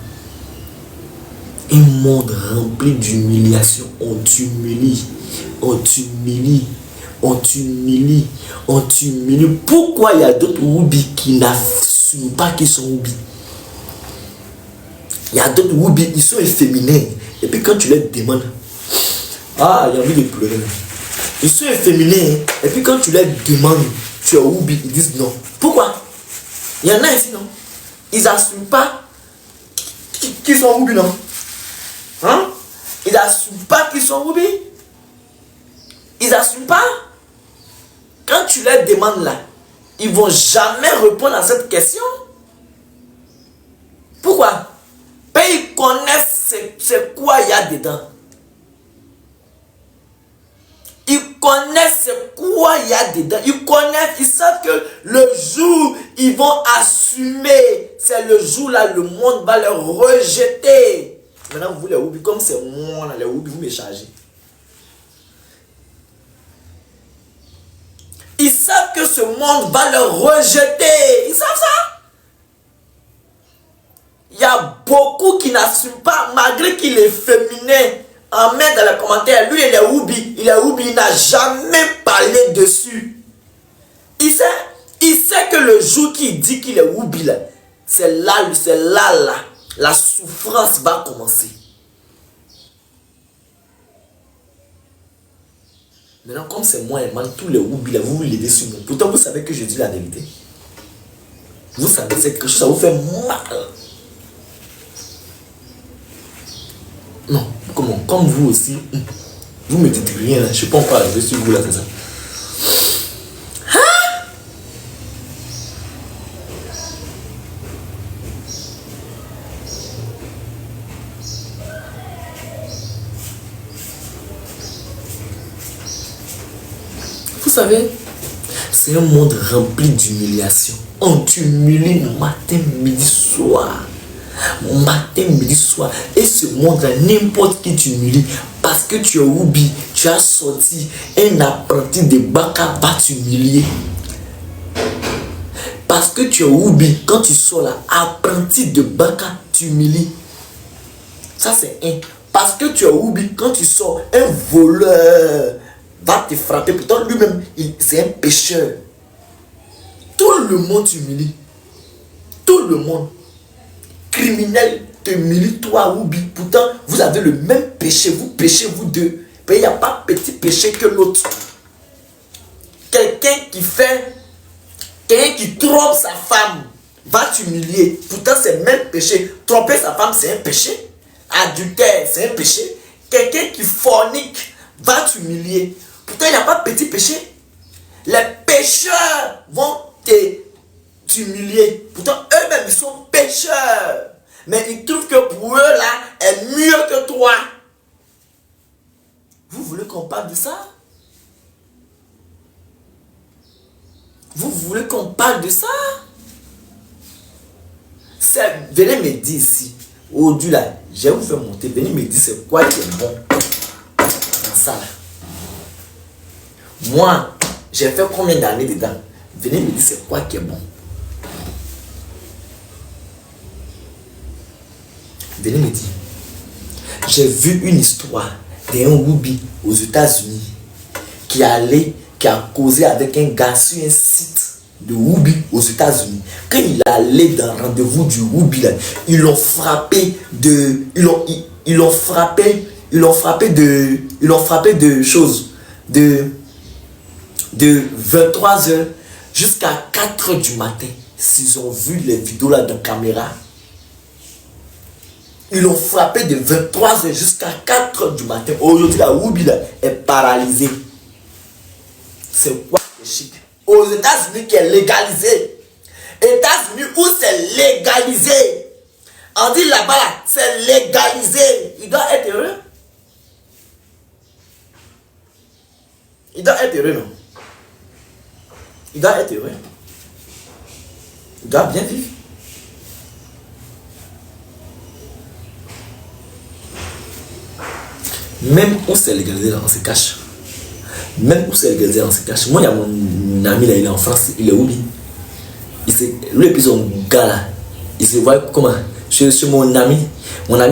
Un monde rempli d'humiliation. On t'humilie. On t'humilie. On t'humilie. On t'humilie. Pourquoi il y a d'autres Woubi qui n'assument pas qu'ils sont Woubi? Il y a d'autres Woubi, ils sont efféminés. Et puis quand tu les demandes, ah, il y a envie de pleurer. Ils sont efféminés. Et puis quand tu leur demandes, tu es Woubi, ils disent non. Pourquoi? Il y en a ici, non? Ils n'assument pas qu'ils sont Woubi, non? Hein? Ils n'assument pas qu'ils sont Woubi. Ils n'assument pas. Quand tu leur demandes là, ils ne vont jamais répondre à cette question. Pourquoi? Parce qu'ils connaissent c'est quoi il y a dedans. Ils connaissent c'est quoi il y a dedans. Ils connaissent, ils savent que le jour ils vont assumer, c'est le jour là le monde va les rejeter. Maintenant vous les Woubi, comme c'est moi là, les Woubi, vous me chargez. Ils savent que ce monde va les rejeter. Ils savent ça. Il y a beaucoup qui n'assument pas, malgré qu'il est féminin. En met dans les commentaires, lui il est Woubi, il n'a jamais parlé dessus. Il sait que le jour qu'il dit qu'il est Woubi là, c'est là, la souffrance va commencer. Maintenant, comme c'est moi et moi, tous les Woubi là, vous vous levez sur moi. Pourtant, vous savez que je dis la vérité. Vous savez, c'est quelque chose, ça vous fait mal. Non, comment? Comme vous aussi, vous me dites rien là, je ne suis pas encore arrivé sur vous là, c'est ça. Hein? Vous savez, c'est un monde rempli d'humiliation. On t'humilie matin, midi, soir. Matin, midi, soir. Et ce monde-là, n'importe qui t'humilie. Parce que tu es Woubi, tu as sorti un apprenti de Baka va t'humilier. Parce que tu es Woubi, quand tu sors là, apprenti de Baka t'humilie. Ça c'est un. Parce que tu es Woubi, quand tu sors, un voleur va te frapper. Pourtant lui-même, c'est un pécheur. Tout le monde t'humilie. Tout le monde. Criminel t'humilie, toi Woubi. Pourtant, vous avez le même péché. Vous péchez, vous deux. Mais il n'y a pas petit péché que l'autre. Quelqu'un qui trompe sa femme va t'humilier. Pourtant, c'est le même péché. Tromper sa femme, c'est un péché. Adultère, c'est un péché. Quelqu'un qui fornique va t'humilier. Pourtant, il n'y a pas petit péché. Les pécheurs vont t'humilier. Pourtant, eux-mêmes, ils sont pécheurs. Mais ils trouvent que pour eux, là, est mieux que toi. Vous voulez qu'on parle de ça? Vous voulez qu'on parle de ça? Venez me dire ici. Aujourd'hui, là, je vais vous faire monter. Venez me dire c'est quoi qui est bon dans ça, là. Moi, j'ai fait combien d'années dedans? Venez me dire c'est quoi qui est bon. Venez me dire. J'ai vu une histoire d'un Woubi aux États-Unis qui a causé avec un gars sur un site de Woubi aux États-Unis. Quand il allait dans le rendez-vous du Woubi, là, ils l'ont frappé de choses de 23h jusqu'à 4 h du matin. S'ils ont vu les vidéos là de caméra, ils l'ont frappé de 23 h jusqu'à 4 h du matin. Aujourd'hui, la Whoopi là est paralysée. C'est quoi le chic? Aux États-Unis qui est légalisé. États-Unis où c'est légalisé. On dit là-bas, là, c'est légalisé. Il doit être heureux. Il doit être heureux, non? Il doit être heureux. Il doit bien vivre. Même où c'est légalisé, là, on se cache. Même où c'est légalisé, on se cache. Moi, il y a mon ami là, il est en France, il est où lui? Lui et puis son gars là, il se voit comment? Chez mon ami,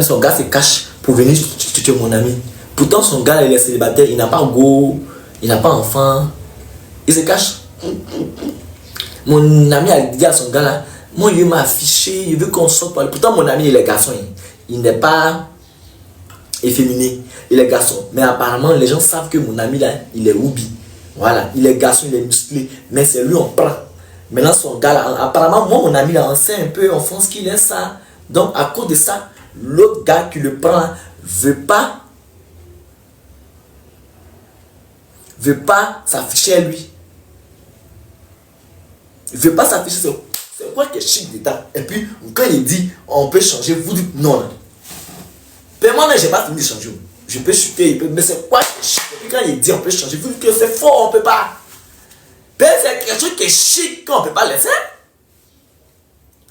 son gars se cache pour venir tuer mon ami. Pourtant, son gars, il est célibataire, il n'a pas go, il n'a pas enfant. Il se cache. Mon ami a dit à son gars là, moi, il m'a affiché, il veut qu'on sorte par. Pourtant, mon ami, il est garçon. Il n'est pas efféminé, il est garçon. Mais apparemment, les gens savent que mon ami là, il est Whoopi. Voilà, il est garçon, il est musclé. Mais c'est lui, on prend. Maintenant, son gars là, apparemment, moi, mon ami là, on sait un peu en France qu'il est ça. Donc, à cause de ça, l'autre gars qui le prend veut pas s'afficher à lui. Il veut pas s'afficher. C'est quoi qui est chic dedans? Et puis, quand il dit, on peut changer, vous dites non. Mais moi, je n'ai pas fini de changer. Je peux chuter, mais c'est quoi qui est chic? Et puis, quand il dit, on peut changer, vous dites que c'est faux, on ne peut pas. Mais c'est quelque chose qui est chic qu'on ne peut pas laisser.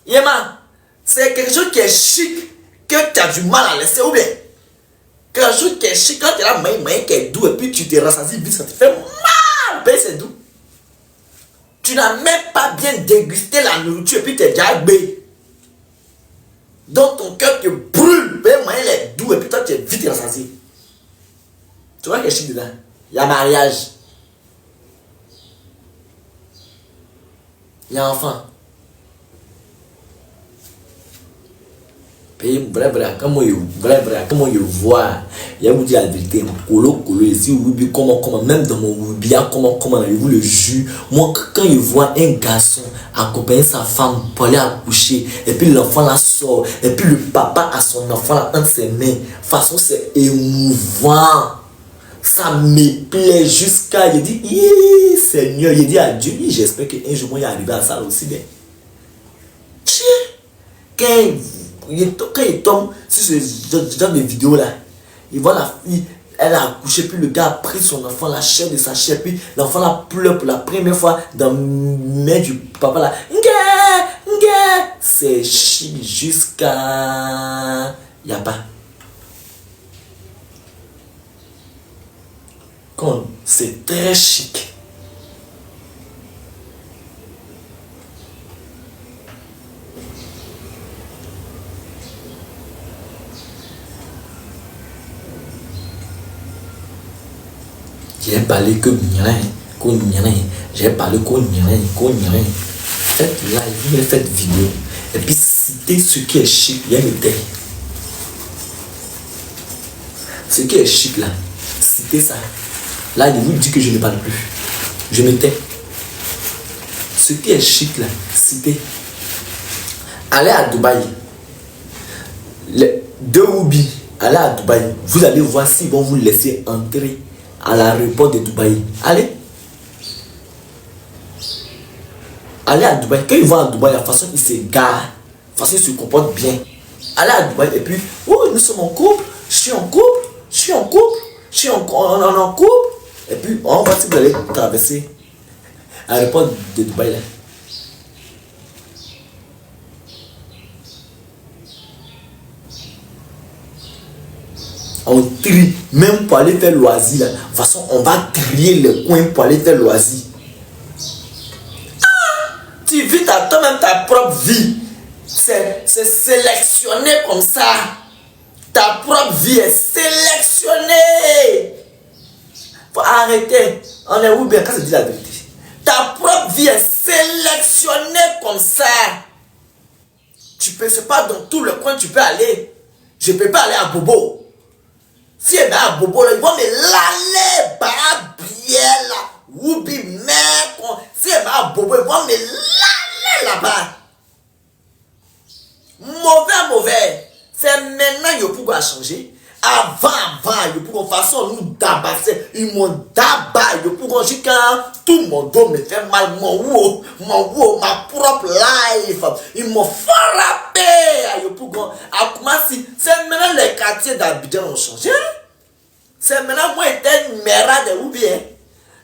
Yéma, c'est quelque chose qui est chic que tu as du mal à laisser ou bien. Quelque chose qui est chic quand tu as la main qui est doux et puis tu te rassasies vite, ça te fait mal. Mais c'est doux. Tu n'as même pas bien dégusté la nourriture et puis tu es déjà bé. Donc ton cœur te brûle. Mais moi il est doux et puis toi tu es vite rassasié. Tu vois quelque chose dedans? Il y a mariage. Il y a enfant. Et vrai, comment il voit, il vous dit la vérité, colo, ici, Whoopi, comment, même dans mon Whoopi, comment, il vous le jure. Moi, quand il voit un garçon accompagner sa femme pour aller accoucher, et puis l'enfant la sort, et puis le papa a son enfant là entre ses mains, de toute façon, c'est émouvant. Ça me plaît jusqu'à, il dit, Seigneur, il dit à Dieu, j'espère qu'un jour, moi, il arrive à ça aussi bien. Quand il tombe sur ce genre de vidéo là, il voit la fille, elle a accouché, puis le gars a pris son enfant, la chair de sa chair, puis l'enfant la pleure pour la première fois dans le main du papa là. C'est chic jusqu'à. Il n'y a pas. C'est très chic. J'ai parlé que j'ai parlé faites live, faites vidéo. Et puis citez ce qui est chic, il y a le thé. Ce qui est chic là, citez ça. Là, il vous dit que je ne parle plus. Je me tais. Ce qui est chic là, citez. Allez à Dubaï. Les deux Whoopi, allez à Dubaï. Vous allez voir s'ils vont vous laisser entrer à l'aéroport de Dubaï. Allez. Allez à Dubaï. Quand ils vont à Dubaï, la façon ils se garent, la façon ils se comportent bien. Allez à Dubaï et puis, oh, nous sommes en couple, je suis en couple, on est en couple. Et puis, on va si vous allez traverser l'aéroport de Dubaï là. On trie, même pour aller faire loisir. De toute façon, on va trier les coins pour aller faire loisir. Tu vis toi-même ta propre vie. C'est sélectionné comme ça. Ta propre vie est sélectionnée. Faut arrêter. On est où bien quand je dis la vérité. Ta propre vie est sélectionnée comme ça. Tu peux, c'est pas dans tout le coin tu peux aller. Je peux pas aller à Bobo. Si elle va à Bobo, là, ils vont me l'aller, bien là. Whoopi, mec, Si elle m'a bobo, moi, mais là-bas. Mauvais. C'est maintenant que pourquoi changer. Avant, il faut qu'on fasse nous tabasser. Ils m'ont tabassé. Il faut qu'on dise que tout mon dos me fait mal. Ma propre life. Ils m'ont frappé. Il faut qu'on. C'est maintenant les quartiers d'Abidjan ont changé. C'est maintenant moi j'étais une merde ou bien.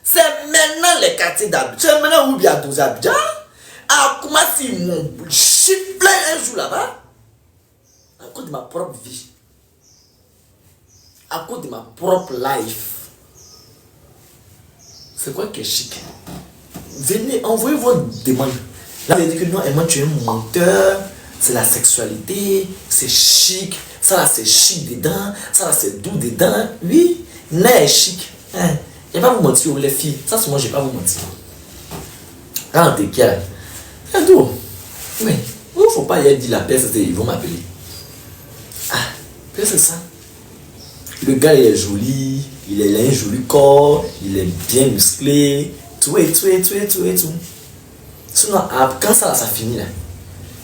C'est maintenant les quartiers d'Abidjan. C'est maintenant ou bien à 12 Abidjan. Comment ils m'ont chifflé un jour là-bas. À cause de ma propre vie. À cause de ma propre life. C'est quoi qui est chic? Venez, envoyez vos demandes. Là, vous dit que non, moi tu es un menteur. C'est la sexualité. C'est chic. Ça là, c'est chic dedans. Ça là, c'est doux dedans. Oui, n'est chic. Hein? Je ne vais pas vous mentir, les filles. Ça, c'est moi, je ne vais pas vous mentir. Quand t'es calme. C'est doux. Mais, il ne faut pas y dire la personne, ils vont m'appeler. Ah, c'est ça. Le gars il est joli, il a un joli corps, il est bien musclé, tout. Sinon, quand ça finit là,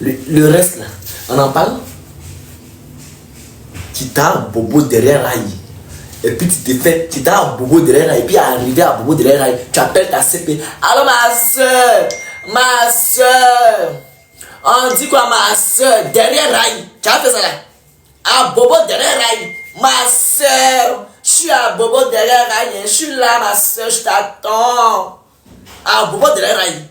le reste là, on en parle. Tu t'as un bobo derrière Raï. Et puis tu te fais, tu t'as un bobo derrière Raï. Et puis arrivé à bobo derrière Raï, tu appelles ta CP. Allô ma soeur. On dit quoi ma soeur? Derrière Raï. Tu as fait ça là. À bobo derrière Raï. Ma soeur, je suis à bobo derrière Raï. Je suis là, ma soeur, je t'attends. À bobo derrière Raï.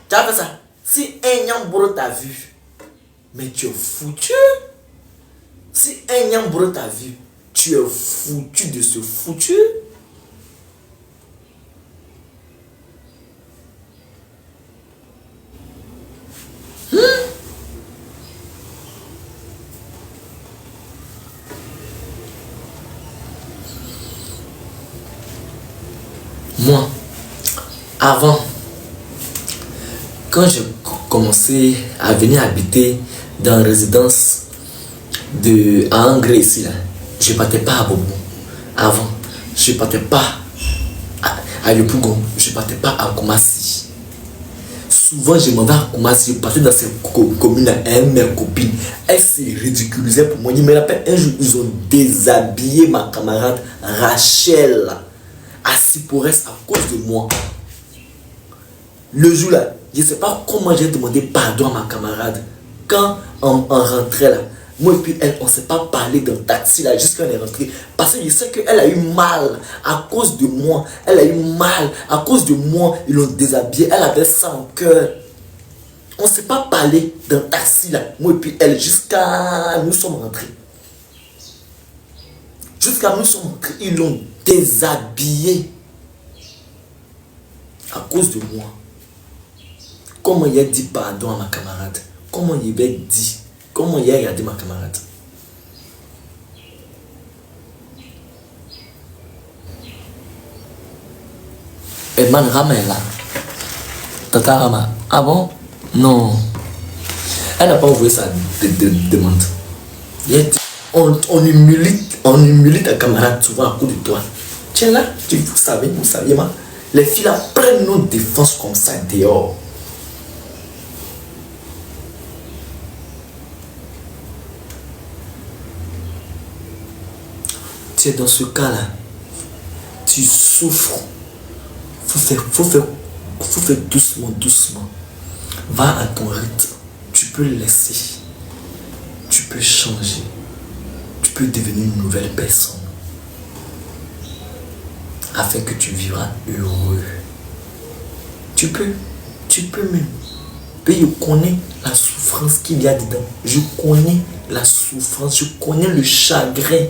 Tu as fait ça. Si un Nyamboro t'a vu, mais tu es foutu. Si un Nyamboro t'a vu, tu es foutu de ce foutu. Moi, avant, quand j'ai commencé à venir habiter dans la résidence à Angré ici, là, je ne partais pas à Bobo. Avant, je ne partais pas à Yopougon, je ne partais pas à Koumassi. Souvent, je m'en vais à Koumassi, je partais dans ces communes avec mes copines. Elles se ridiculisaient pour moi. Ils me rappellent un jour, ils ont déshabillé ma camarade Rachel. Assis pour rester à cause de moi. Le jour là, je ne sais pas comment j'ai demandé pardon à ma camarade. Quand on rentrait là, moi et puis elle, on ne s'est pas parlé dans le taxi là jusqu'à on est rentré. Parce que je sais qu'elle a eu mal à cause de moi. Elle a eu mal à cause de moi. Ils l'ont déshabillée. Elle avait ça en cœur. On ne s'est pas parlé dans le taxi là. Moi et puis elle, jusqu'à nous sommes rentrés. Jusqu'à nous sommes rentrés. Ils l'ont déshabillé à cause de moi. Comment il a dit pardon à ma camarade? Comment il a dit? Comment il a regardé ma camarade? Et man Rama est là. Tata Rama. Ah bon? Non. Elle n'a pas envoyé sa demande. On humilie ta camarade souvent à cause de toi. Tiens là, vous saviez, moi. Les filles là prennent nos défenses comme ça dehors. Tu es dans ce cas là, tu souffres. Faut faire doucement. Va à ton rythme. Tu peux laisser. Tu peux changer. Tu peux devenir une nouvelle personne. Afin que tu vivras heureux. Tu peux même. Mais je connais la souffrance qu'il y a dedans. Je connais la souffrance. Je connais le chagrin.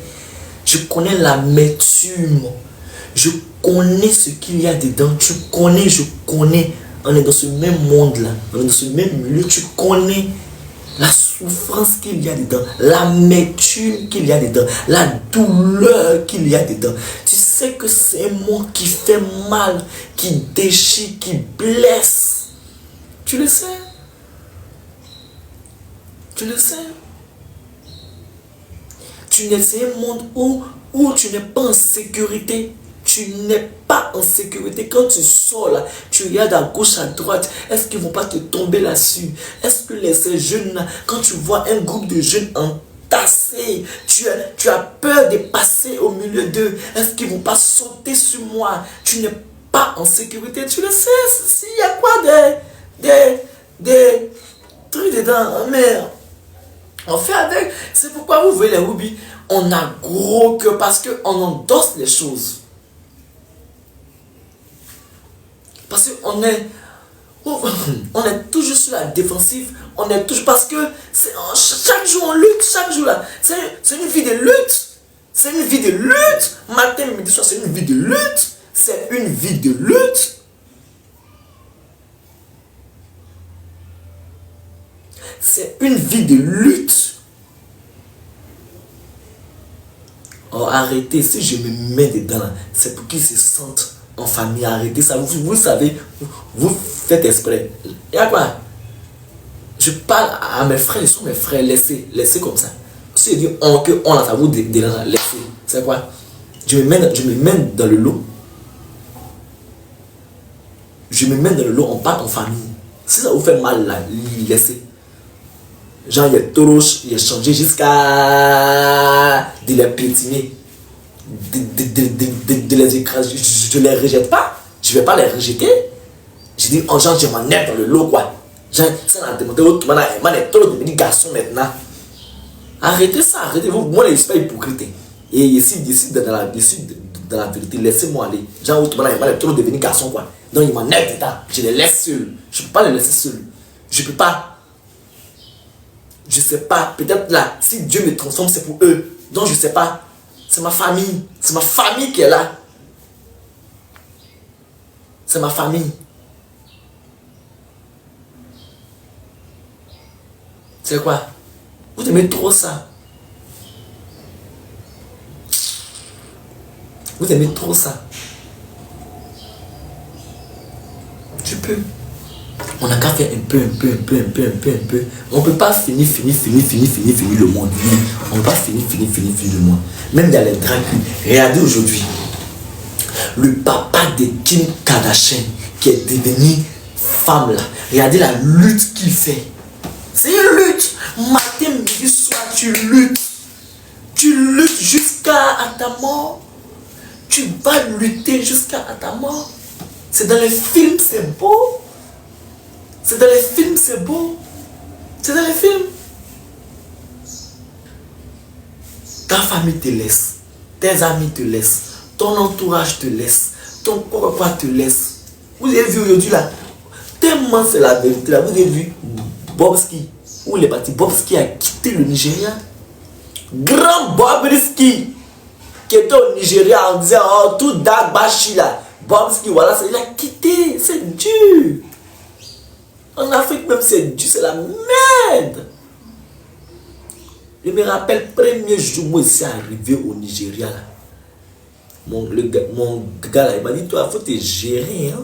Je connais l'amertume. Je connais ce qu'il y a dedans. Tu connais, je connais. On est dans ce même monde là. On est dans ce même milieu. Tu connais la souffrance qu'il y a dedans, l'amertume qu'il y a dedans, la douleur qu'il y a dedans. Tu sais que c'est un monde qui fait mal, qui déchire, qui blesse. Tu le sais. Tu le sais. C'est un monde où tu n'es pas en sécurité. Tu n'es pas en sécurité. Quand tu sors là, tu regardes à gauche, à droite. Est-ce qu'ils ne vont pas te tomber là-dessus? Est-ce que ces jeunes là, quand tu vois un groupe de jeunes entassés, tu as peur de passer au milieu d'eux? Est-ce qu'ils ne vont pas sauter sur moi? Tu n'es pas en sécurité. Tu le sais, s'il y a quoi des trucs dedans, mais on fait avec. C'est pourquoi vous voyez les Ruby, on a gros cœur parce qu'on endosse les choses. Parce qu'on est, on est toujours sur la défensive. On est toujours parce que chaque jour on lutte, chaque jour là. C'est une vie de lutte. C'est une vie de lutte. Matin, midi, soir, c'est une vie de lutte. C'est une vie de lutte. C'est une vie de lutte. Oh, arrêtez, si je me mets dedans, c'est pour qu'ils se sentent en famille. Arrêtez ça, vous savez, vous faites exprès. Il y a quoi? Je parle à mes frères, ils sont mes frères, laissez comme ça. Si je dis on a ça vous dérange, laissez. C'est quoi? Je me mets dans le lot. Je me mets dans le lot, on part en famille. Si ça vous fait mal là, laissez. Genre, il est trop, il est changé jusqu'à de les piétiner, de les écraser. Je ne les rejette pas. Je ne vais pas les rejeter. Je dis, oh, genre, je m'en ai dans le lot, quoi. Genre, ça n'a demandé autre manière. Il est trop devenu garçon maintenant. Arrêtez ça, arrêtez-vous. Moi, je ne suis pas hypocrite. Et ici, dans la vérité, laissez-moi aller. Genre, autre manière, il est trop devenu garçon, quoi. Donc, il m'en est dedans. Je les laisse seuls. Je ne peux pas les laisser seuls. Je ne peux pas. Je sais pas, peut-être là, si Dieu me transforme, c'est pour eux. Donc je sais pas. C'est ma famille. C'est ma famille qui est là. C'est ma famille. C'est quoi? Vous aimez trop ça. Vous aimez trop ça. Tu peux. On n'a qu'à faire un peu. On ne peut pas finir le monde. On ne peut pas finir le monde. Même dans les drag queens. Regardez aujourd'hui. Le papa de Kim Kardashian qui est devenu femme là. Regardez la lutte qu'il fait. C'est une lutte. Matin, midi, soir, tu luttes. Tu luttes jusqu'à ta mort. Tu vas lutter jusqu'à ta mort. C'est dans les films, c'est beau. C'est dans les films, c'est beau. C'est dans les films. Ta famille te laisse. Tes amis te laissent. Ton entourage te laisse. Ton papa te laisse. Vous avez vu aujourd'hui là. Tellement c'est la vérité là. Vous avez vu Bobski. Où il est parti? Bobski a quitté le Nigeria. Grand Bobski. Qui était au Nigeria en disant oh tout Dagbashi là. Bobski voilà. Il a quitté. C'est dur. En Afrique même c'est dur, c'est la merde. Je me rappelle premier jour où je suis arrivé au Nigeria là. Mon gars là, il m'a dit toi il faut te gérer hein.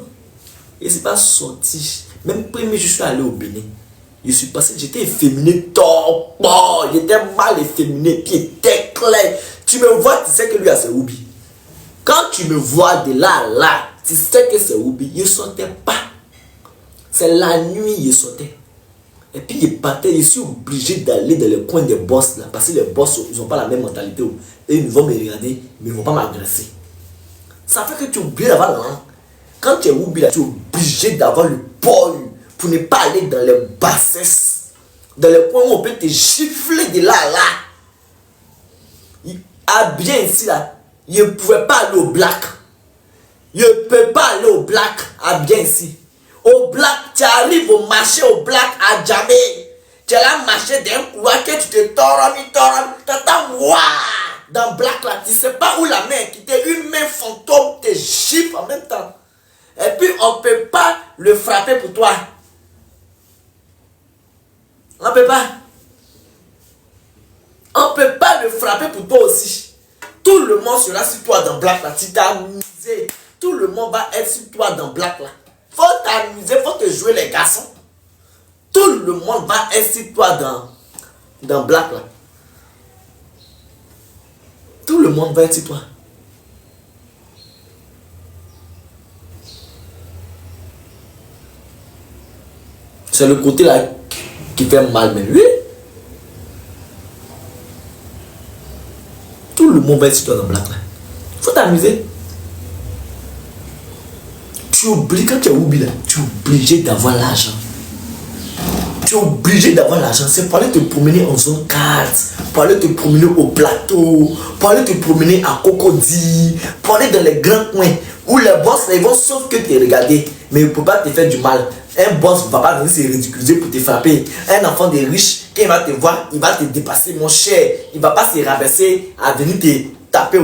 Et c'est pas sorti. Même premier jour je suis allé au Bénin. Je suis passé, j'étais efféminé top. J'étais mal efféminé, puis était clair. Tu me vois, tu sais que lui a ses hobbies. Quand tu me vois de là, tu sais que c'est hobby. Je ne sortais pas. C'est la nuit, il sortait. Et puis il partait, je suis obligé d'aller dans les coins des boss là. Parce que les boss, ils n'ont pas la même mentalité. Et ils vont me regarder, mais ils ne vont pas m'agresser. Ça fait que tu oublies d'avoir la langue. Quand tu es oublié là, tu es obligé d'avoir le poil pour ne pas aller dans les bassesses. Dans les coins où on peut te gifler de là. Ah bien ici là, je ne pouvais pas aller au black. Je ne peux pas aller au black. Ah bien ici. Au black, tu arrives au marché au black à jamais. Tu es là marché d'un couloir que tu te tords, t'entends ouah dans black là, tu sais pas où la main qui t'est une main fantôme te gifle en même temps. Et puis on peut pas le frapper pour toi. On peut pas. On peut pas le frapper pour toi aussi. Tout le monde sera sur toi dans black là. Tu t'es amusé. Tout le monde va être sur toi dans black là. Faut t'amuser, faut te jouer les garçons. Tout le monde va être sur toi dans black là. Tout le monde va être sur toi. C'est le côté là qui fait mal, mais lui, tout le monde va être sur toi dans Black là. Faut t'amuser. Tu oublies, quand tu es oublié là, tu es obligé d'avoir l'argent. Tu es obligé d'avoir l'argent. C'est pour aller te promener en zone 4, pour aller te promener au plateau, pour aller te promener à Cocody, pour aller dans les grands coins où les boss ils vont sauf que te regarder, mais ils ne peuvent pas te faire du mal. Un boss ne va pas venir se ridiculiser pour te frapper. Un enfant des riches, quand il va te voir, il va te dépasser, mon cher. Il ne va pas se rabaisser à venir te taper.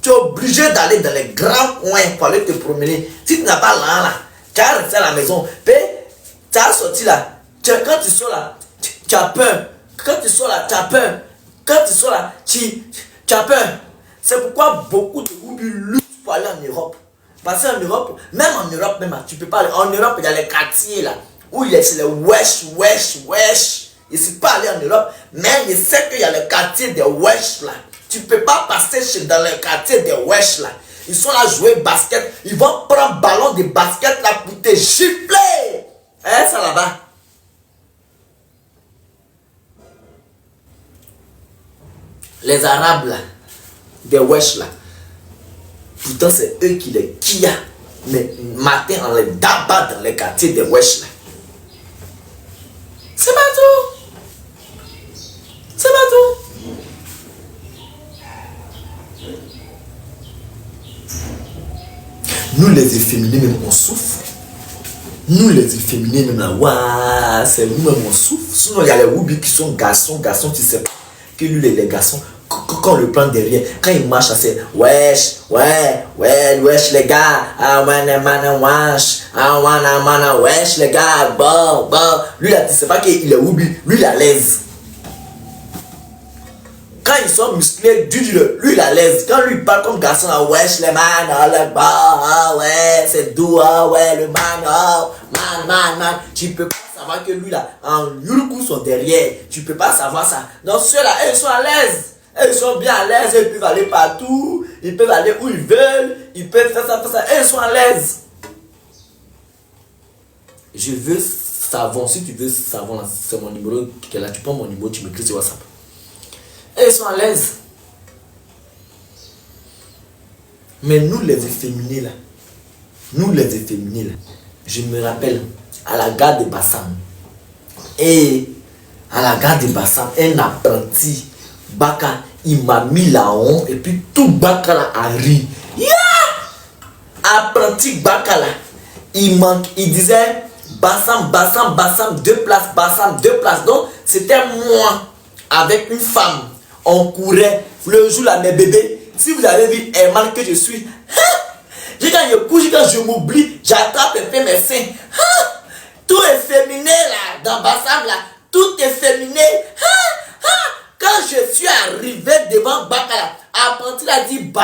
Tu es obligé d'aller dans les grands coins pour aller te promener. Si tu n'as pas l'argent là, tu vas rester à la maison. Puis, tu as sorti là. Quand tu sors là, tu as peur. Quand tu sors là, tu as peur. Quand tu sors là, tu as peur. C'est pourquoi beaucoup de Woubi luttent pour aller en Europe. Parce qu'en Europe, même en Europe, même, tu peux pas aller. En Europe, il y a les quartiers là, où il y a les wesh. Je ne suis pas allé en Europe, mais je sais qu'il y a le quartier des wesh là. Tu ne peux pas passer dans le quartier des wesh là. Ils sont là jouer basket. Ils vont prendre ballon de basket là pour te gifler. Hein, ça là-bas. Les Arabes là, des wesh là. Pourtant c'est eux qui les kia. Mais matin on les dabat dans les quartiers des wesh là. C'est pas tout. C'est pas tout. Nous les efféminés même on souffre. Nous les efféminés même là, waouh, c'est nous-mêmes on souffre. Sinon il y a les Woubi qui sont garçons, tu sais pas. Que lui les garçons, quand on le prend derrière, quand il marche, c'est wesh, wesh les gars, wesh les gars, bon. Lui là, tu sais pas qu'il est Woubi, lui il est à l'aise. Quand ils sont musclés, lui il est à l'aise. Quand lui il parle comme garçon, wesh les man, ouais, c'est doux, ouais, le man, man. Tu peux pas savoir que lui là, en Yuruku sont derrière. Tu peux pas savoir ça. Donc ceux-là, ils sont à l'aise. Ils sont bien à l'aise. Ils peuvent aller partout. Ils peuvent aller où ils veulent. Ils peuvent faire ça. Ils sont à l'aise. Je veux savon. Si tu veux savon, c'est mon numéro qui est là. Tu prends mon numéro, tu m'écris sur WhatsApp. Ils sont à l'aise. Mais nous les efféminés là, je me rappelle à la gare de Bassam. Et à la gare de Bassam, un apprenti Baka, il m'a mis la honte et puis tout Baka là a ri. Apprenti Baka là, il disait Bassam, 2 places, Bassam, 2 places. Donc c'était moi avec une femme. On courait le jour là, mes bébés. Si vous avez vu Herman que je suis, quand je couche, quand je m'oublie, j'attrape un peu mes seins. Tout est féminin là, dans Bassam là, tout est féminin. Quand je suis arrivé devant Baka, apprenti l'a dit, bah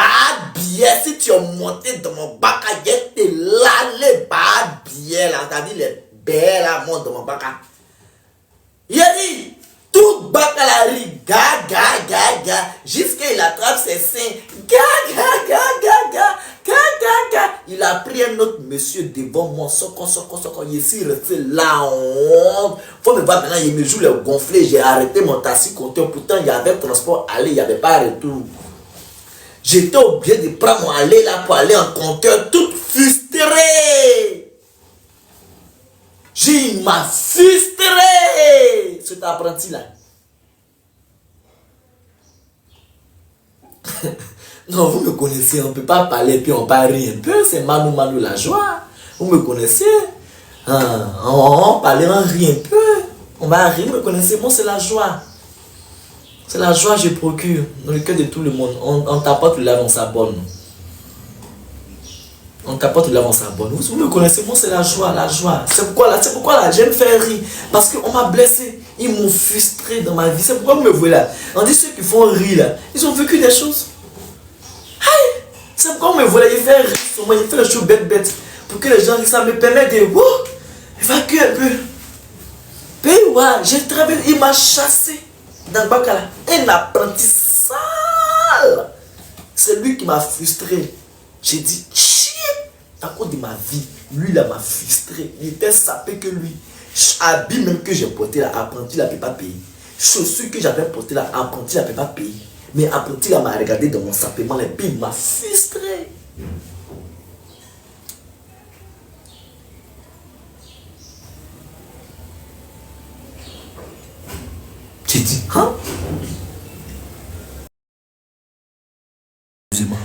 bien, si tu es monté dans mon Baka, j'étais là, les bah bien là, t'as dit les belles là, montent dans mon Baka. Il a dit, tout Baka la rit, ga, jusqu'à il attrape ses seins, ga. Il a pris un autre monsieur devant moi, soko, il est resté là, faut me voir maintenant, il me joue le gonflé, j'ai arrêté mon taxi compteur, pourtant il y avait transport aller, il n'y avait pas retour. J'étais obligé de prendre mon aller là pour aller en compteur, toute frustrée. Il m'a frustré, cet apprenti là. Non, vous me connaissez, on ne peut pas parler puis on parle un peu, c'est Manu la joie. Vous me connaissez, on parle, on rit un peu, on va rire, vous me connaissez, moi c'est la joie. C'est la joie que je procure dans le cœur de tout le monde. On t'apporte le lave, on s'abonne. On t'apporte le lave, on s'abonne. Vous me connaissez, moi c'est la joie. C'est pourquoi là, j'aime faire rire. Parce qu'on m'a blessé, ils m'ont frustré dans ma vie. C'est pourquoi vous me voyez là. On dit ceux qui font rire là, ils ont vécu des choses. C'est pourquoi on me voit là, il fait rire sur moi, il fait le show bête. Pour que les gens disent ça me permet de évacuer un peu. Puis ouais, j'ai travaillé, il m'a chassé dans le Baka là. Un apprenti sale. C'est lui qui m'a frustré. J'ai dit, chier, à cause de ma vie, lui là m'a frustré. Il était sapé que lui. Habit même que j'ai porté là, apprenti là, ne peut pas payer. Chaussures que j'avais porté là, apprenti là, ne peut pas payer. Mais apprenti là m'a regardé dans mon sapement, et puis il m'a frustré. J'ai dit, hein? Amusement.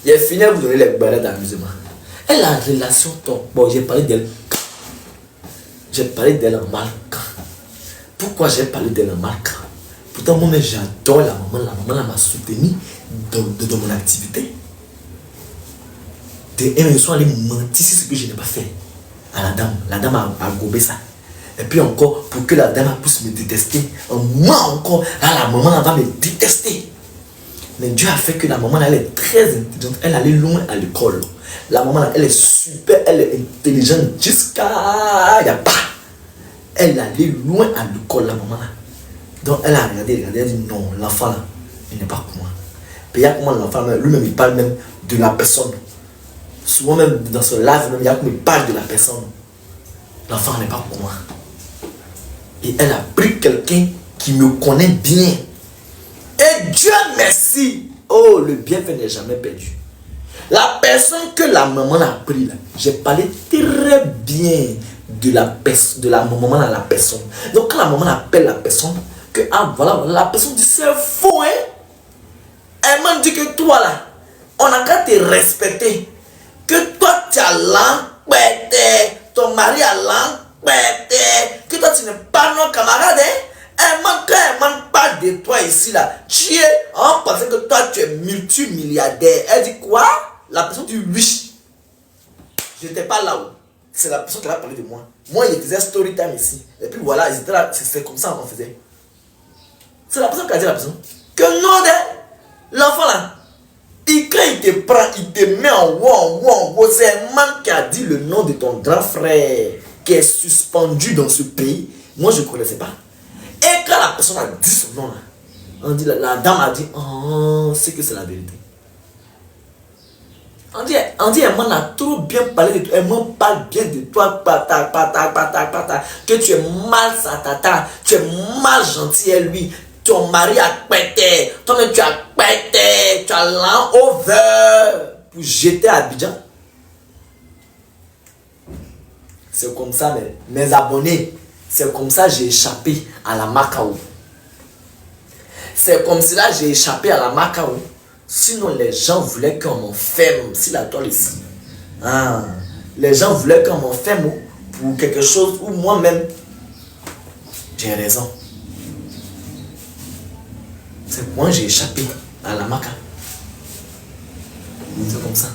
Il a fini à vous donner les balades d'amusement. Et la relation tombe. Bon, j'ai parlé d'elle. J'ai parlé d'elle en marquant. Pourquoi j'ai parlé d'elle en marquant? Pourtant, moi-même, j'adore la maman. La maman m'a soutenu dans mon activité. Ils sont allés mentir sur ce que je n'ai pas fait à la dame. La dame a gobé ça. Et puis encore, pour que la dame puisse me détester, moi encore, là, la maman va me détester. Mais Dieu a fait que la maman, elle est très intelligente. Elle allait loin à l'école. La maman, elle est super, elle est intelligente jusqu'à... y a pas. Elle allait loin à l'école, la maman. Là. Donc, elle a regardé, elle a dit non, l'enfant là, il n'est pas comme moi. Puis il y a comment l'enfant, lui-même, il parle même de la personne. Souvent même dans ce live, même, il y a comme il parle de la personne. L'enfant n'est pas comme moi. Et elle a pris quelqu'un qui me connaît bien. Et Dieu merci. Oh, le bienfait n'est jamais perdu. La personne que la maman a pris là, j'ai parlé très bien de la maman à la personne. Donc quand la maman appelle la personne, que ah voilà, la personne dit c'est faux hein. Elle m'a dit que toi là, on a qu'à te respecter. Que toi tu as l'embêté, ton mari a l'embêté, que toi tu n'es pas nos camarades hein. Elle manque pas de toi ici là. Tu es, on pensait que toi tu es multimilliardaire. Elle dit quoi? La personne dit oui. Je n'étais pas là-haut. C'est la personne qui a parlé de moi. Moi, il faisait story time ici. Et puis voilà, ils étaient là. C'est comme ça qu'on faisait. C'est la personne qui a dit à la personne que non, l'enfant là, quand il te prend, il te met en haut. C'est un man qui a dit le nom de ton grand frère qui est suspendu dans ce pays. Moi, je ne connaissais pas. Et quand la personne a dit son nom là, on dit, la dame a dit, oh, c'est que c'est la vérité. On dit, elle m'en a trop bien parlé de toi. Elle m'en parle bien de toi, que tu es mal satata, tu es mal gentil à lui. Ton mari a pété, toi-même tu as pété, tu as l'envers pour jeter à Abidjan. C'est comme ça, mes abonnés, c'est comme ça j'ai échappé à la Macao. C'est comme cela j'ai échappé à la Macao. Sinon, les gens voulaient qu'on m'enferme, si la toile ici. Ah, les gens voulaient qu'on m'enferme pour quelque chose où moi-même, j'ai raison. C'est moi j'ai échappé à la Maca. C'est comme ça.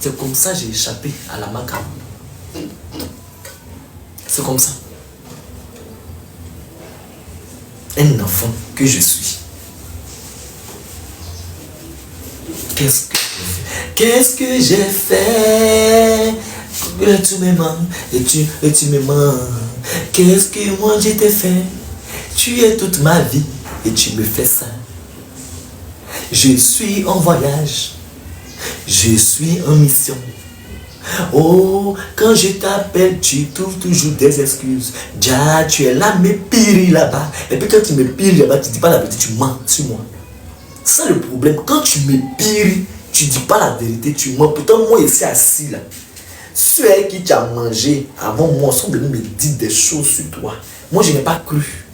C'est comme ça j'ai échappé à la Maca. C'est comme ça. Un enfant que je suis. Qu'est-ce que j'ai fait? Tu me mens et tu me mens. Qu'est-ce que moi je t'ai fait? Tu es toute ma vie et tu me fais ça. Je suis en voyage. Je suis en mission. Oh, quand je t'appelle, tu trouves toujours des excuses. Déjà, tu es là, me pire là-bas. Et puis quand tu me pires là-bas, tu dis pas la vérité, tu mens sur moi. C'est le problème. Quand tu me pires, tu dis pas la vérité, tu mens. Pourtant, moi, ici assis là, ceux qui t'ont mangé avant moi sont venus me dire des choses sur toi. Moi, je n'ai pas cru.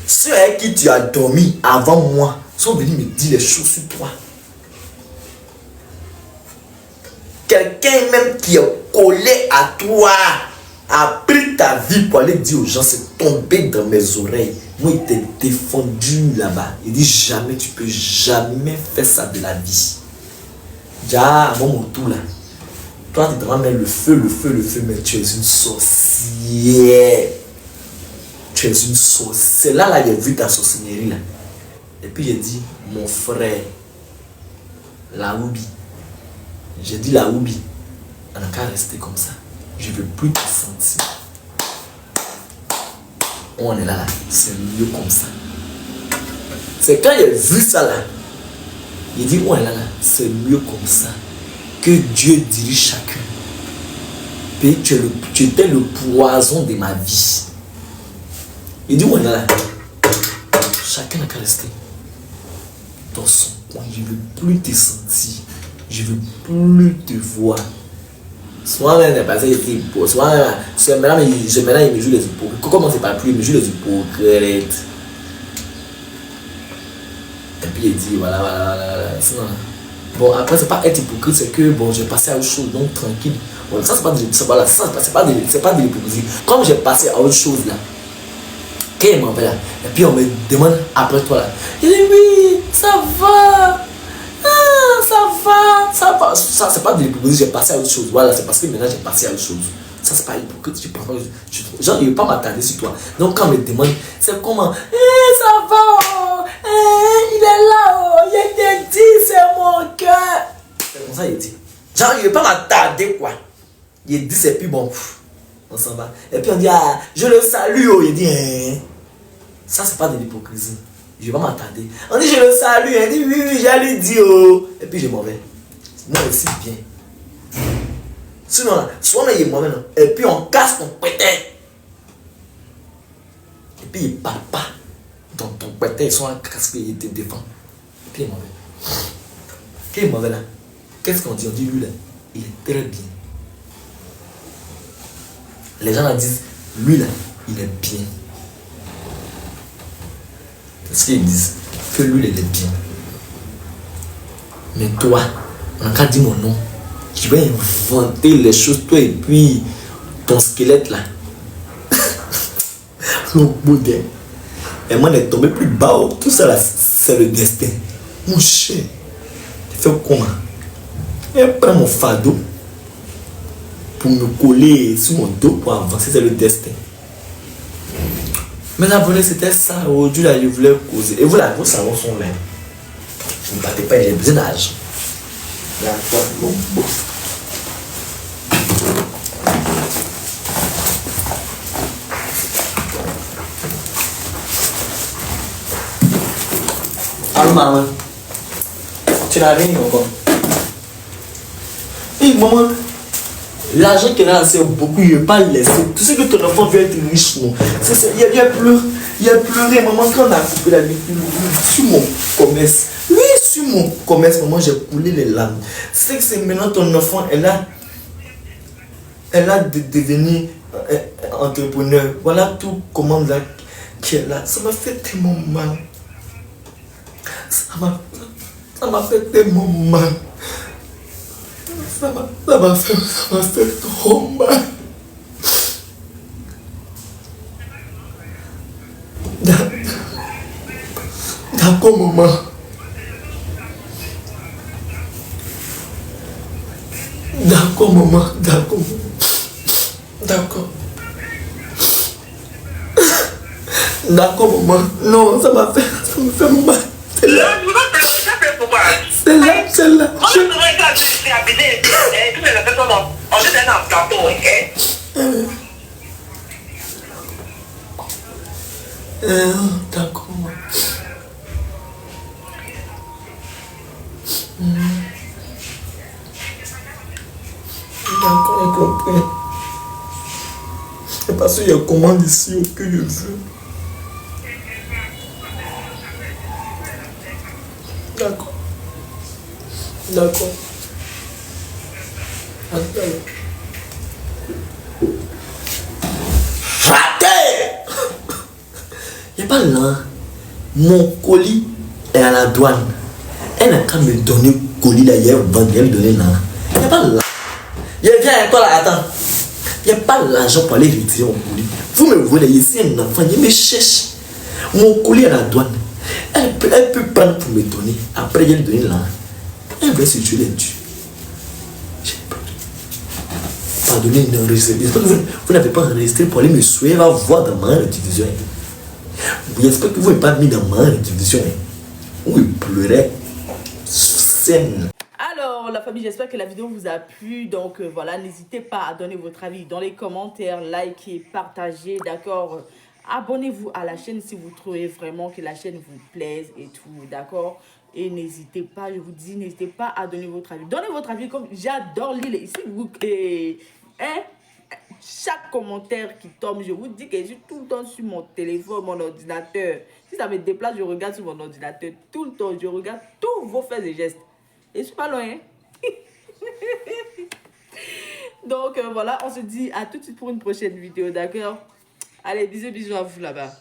Ceux qui tu as dormi avant moi sont venus me dire des choses sur toi. Quelqu'un même qui est collé à toi a pris ta vie pour aller dire aux gens, c'est tombé dans mes oreilles. Moi, il t'est défendu là-bas. Il dit jamais, tu peux jamais faire ça de la vie. Déjà, avant mon tour là, toi, tu devras mettre le feu, mais tu es une sorcière. Tu es une sorcière. Là, j'ai vu ta sorcellerie là. Et puis, j'ai dit, mon frère, la Oubi. J'ai dit la Oubi. On n'a qu'à rester comme ça. Je ne veux plus te sentir. On est là, c'est mieux comme ça. C'est quand j'ai vu ça là, il dit on est là, c'est mieux comme ça. que Dieu dirige chacun. Et tu étais le poison de ma vie. Il dit, on est là. Chacun n'a qu'à rester dans son coin. Je ne veux plus te sentir. Je ne veux plus te voir. Souvent, même, les personnes étaient hypocrites. Souvent, maintenant, il me joue les hypocrites. Comment c'est pas plus, il me joue les hypocrites. Et puis, il dit, voilà. Sinon, bon, après, c'est pas être hypocrite, c'est que, bon, j'ai passé à autre chose, donc tranquille. Bon, ça, c'est pas de l'hypocrisie. Comme j'ai passé à autre chose, là, quand il m'appelle là, et puis on me demande après toi là, il dit oui, ça va, ça va. Ça, c'est pas de l'hypocrisie, j'ai passé à autre chose. Voilà, c'est parce que maintenant j'ai passé à autre chose. Ça, c'est pas hypocrite, je pense pas. Genre, il ne veut pas m'attarder sur toi. Donc, quand on me demande, c'est comment, ça va, oh, il est là, oh, il te dit, c'est mon cœur. C'est comme ça, il dit. Genre, il ne veut pas m'attarder, quoi. Il dit, c'est plus bon. On s'en va. Et puis on dit, ah, je le salue, oh. Il dit, ça, c'est pas de l'hypocrisie. Je vais pas m'attarder. On dit, je le salue. Il dit, oui, j'allais dire, oh. Et puis je m'en vais. Moi aussi, bien. Sinon, là, soit on est moi maintenant. Et puis on casse ton pété. Et puis il parle pas. Dans ton pété, ils sont en casque, il te défend. Et puis il m'en va. Quand il m'en va là, qu'est-ce qu'on dit? On dit, lui là, il est très bien. Les gens là disent, lui là, il est bien. C'est ce qu'ils disent, que lui, il est bien. Mais toi, on a qu'à dire mon nom. Tu vas inventer les choses, toi, et puis ton squelette là. Le modèle. Et moi, on est tombé plus bas. Tout ça là, c'est le destin. Mon cher, tu fais comment? Et prends mon fardeau pour me coller sur mon dos pour avancer, c'est le destin. Mes abonnés, c'était ça. Aujourd'hui, là, je voulais causer. Et vous, là, vos salons sont là. Vous ne battez pas, j'ai besoin d'argent. D'accord, bon. Allô, maman. Tu n'as rien encore. Et maman, l'argent qu'il a, c'est beaucoup, il ne veut pas laisser. Tu sais que ton enfant veut être riche, non? Il a pleuré, maman, quand on a coupé la vie sur mon commerce. Oui, sur mon commerce, maman, j'ai coulé les larmes. C'est que c'est maintenant ton enfant, elle a devenu entrepreneur. Voilà tout comment là qu'elle a. Ça m'a fait tellement mal. Ça m'a fait tellement mal. Ça m'a fait trop mal. D'accord, maman. D'accord, maman. D'accord. D'accord. D'accord, maman. Non, ça m'a fait mal. C'est là. C'est là. D'accord. D'accord, j'ai compris. C'est parce qu'il y a commande ici que je veux. D'accord. D'accord. Fraté! Il n'y a pas là. Mon colis est à la douane. Elle n'a qu'à me donner le colis d'ailleurs, elle me donner là. Il n'y a pas là. Viens, toi là, attends. Il n'y a pas l'argent pour aller retirer mon colis. Vous me voyez ici, un enfant, il me cherche. Mon colis à la douane. Elle peut prendre pour me donner. Après, elle me donner là. Elle veut se tuer les dieux. Pardonnez, vous n'avez pas enregistré pour aller me souhaiter, va voir dans ma division. J'espère que vous n'avez pas mis dans ma division. Où il pleurait. Scène. Alors, la famille, j'espère que la vidéo vous a plu. Donc, voilà, n'hésitez pas à donner votre avis dans les commentaires, likez, partagez, d'accord? Abonnez-vous à la chaîne si vous trouvez vraiment que la chaîne vous plaise et tout, d'accord? Et n'hésitez pas, je vous dis, n'hésitez pas à donner votre avis. Donnez votre avis comme j'adore lire. Ici, vous, hein, chaque commentaire qui tombe, je vous dis que je suis tout le temps sur mon téléphone, mon ordinateur. Si ça me déplace, je regarde sur mon ordinateur tout le temps. Je regarde tous vos faits et gestes. Et je suis pas loin. Hein? Donc voilà, on se dit à tout de suite pour une prochaine vidéo, d'accord? Allez, bisous, bisous à vous là-bas.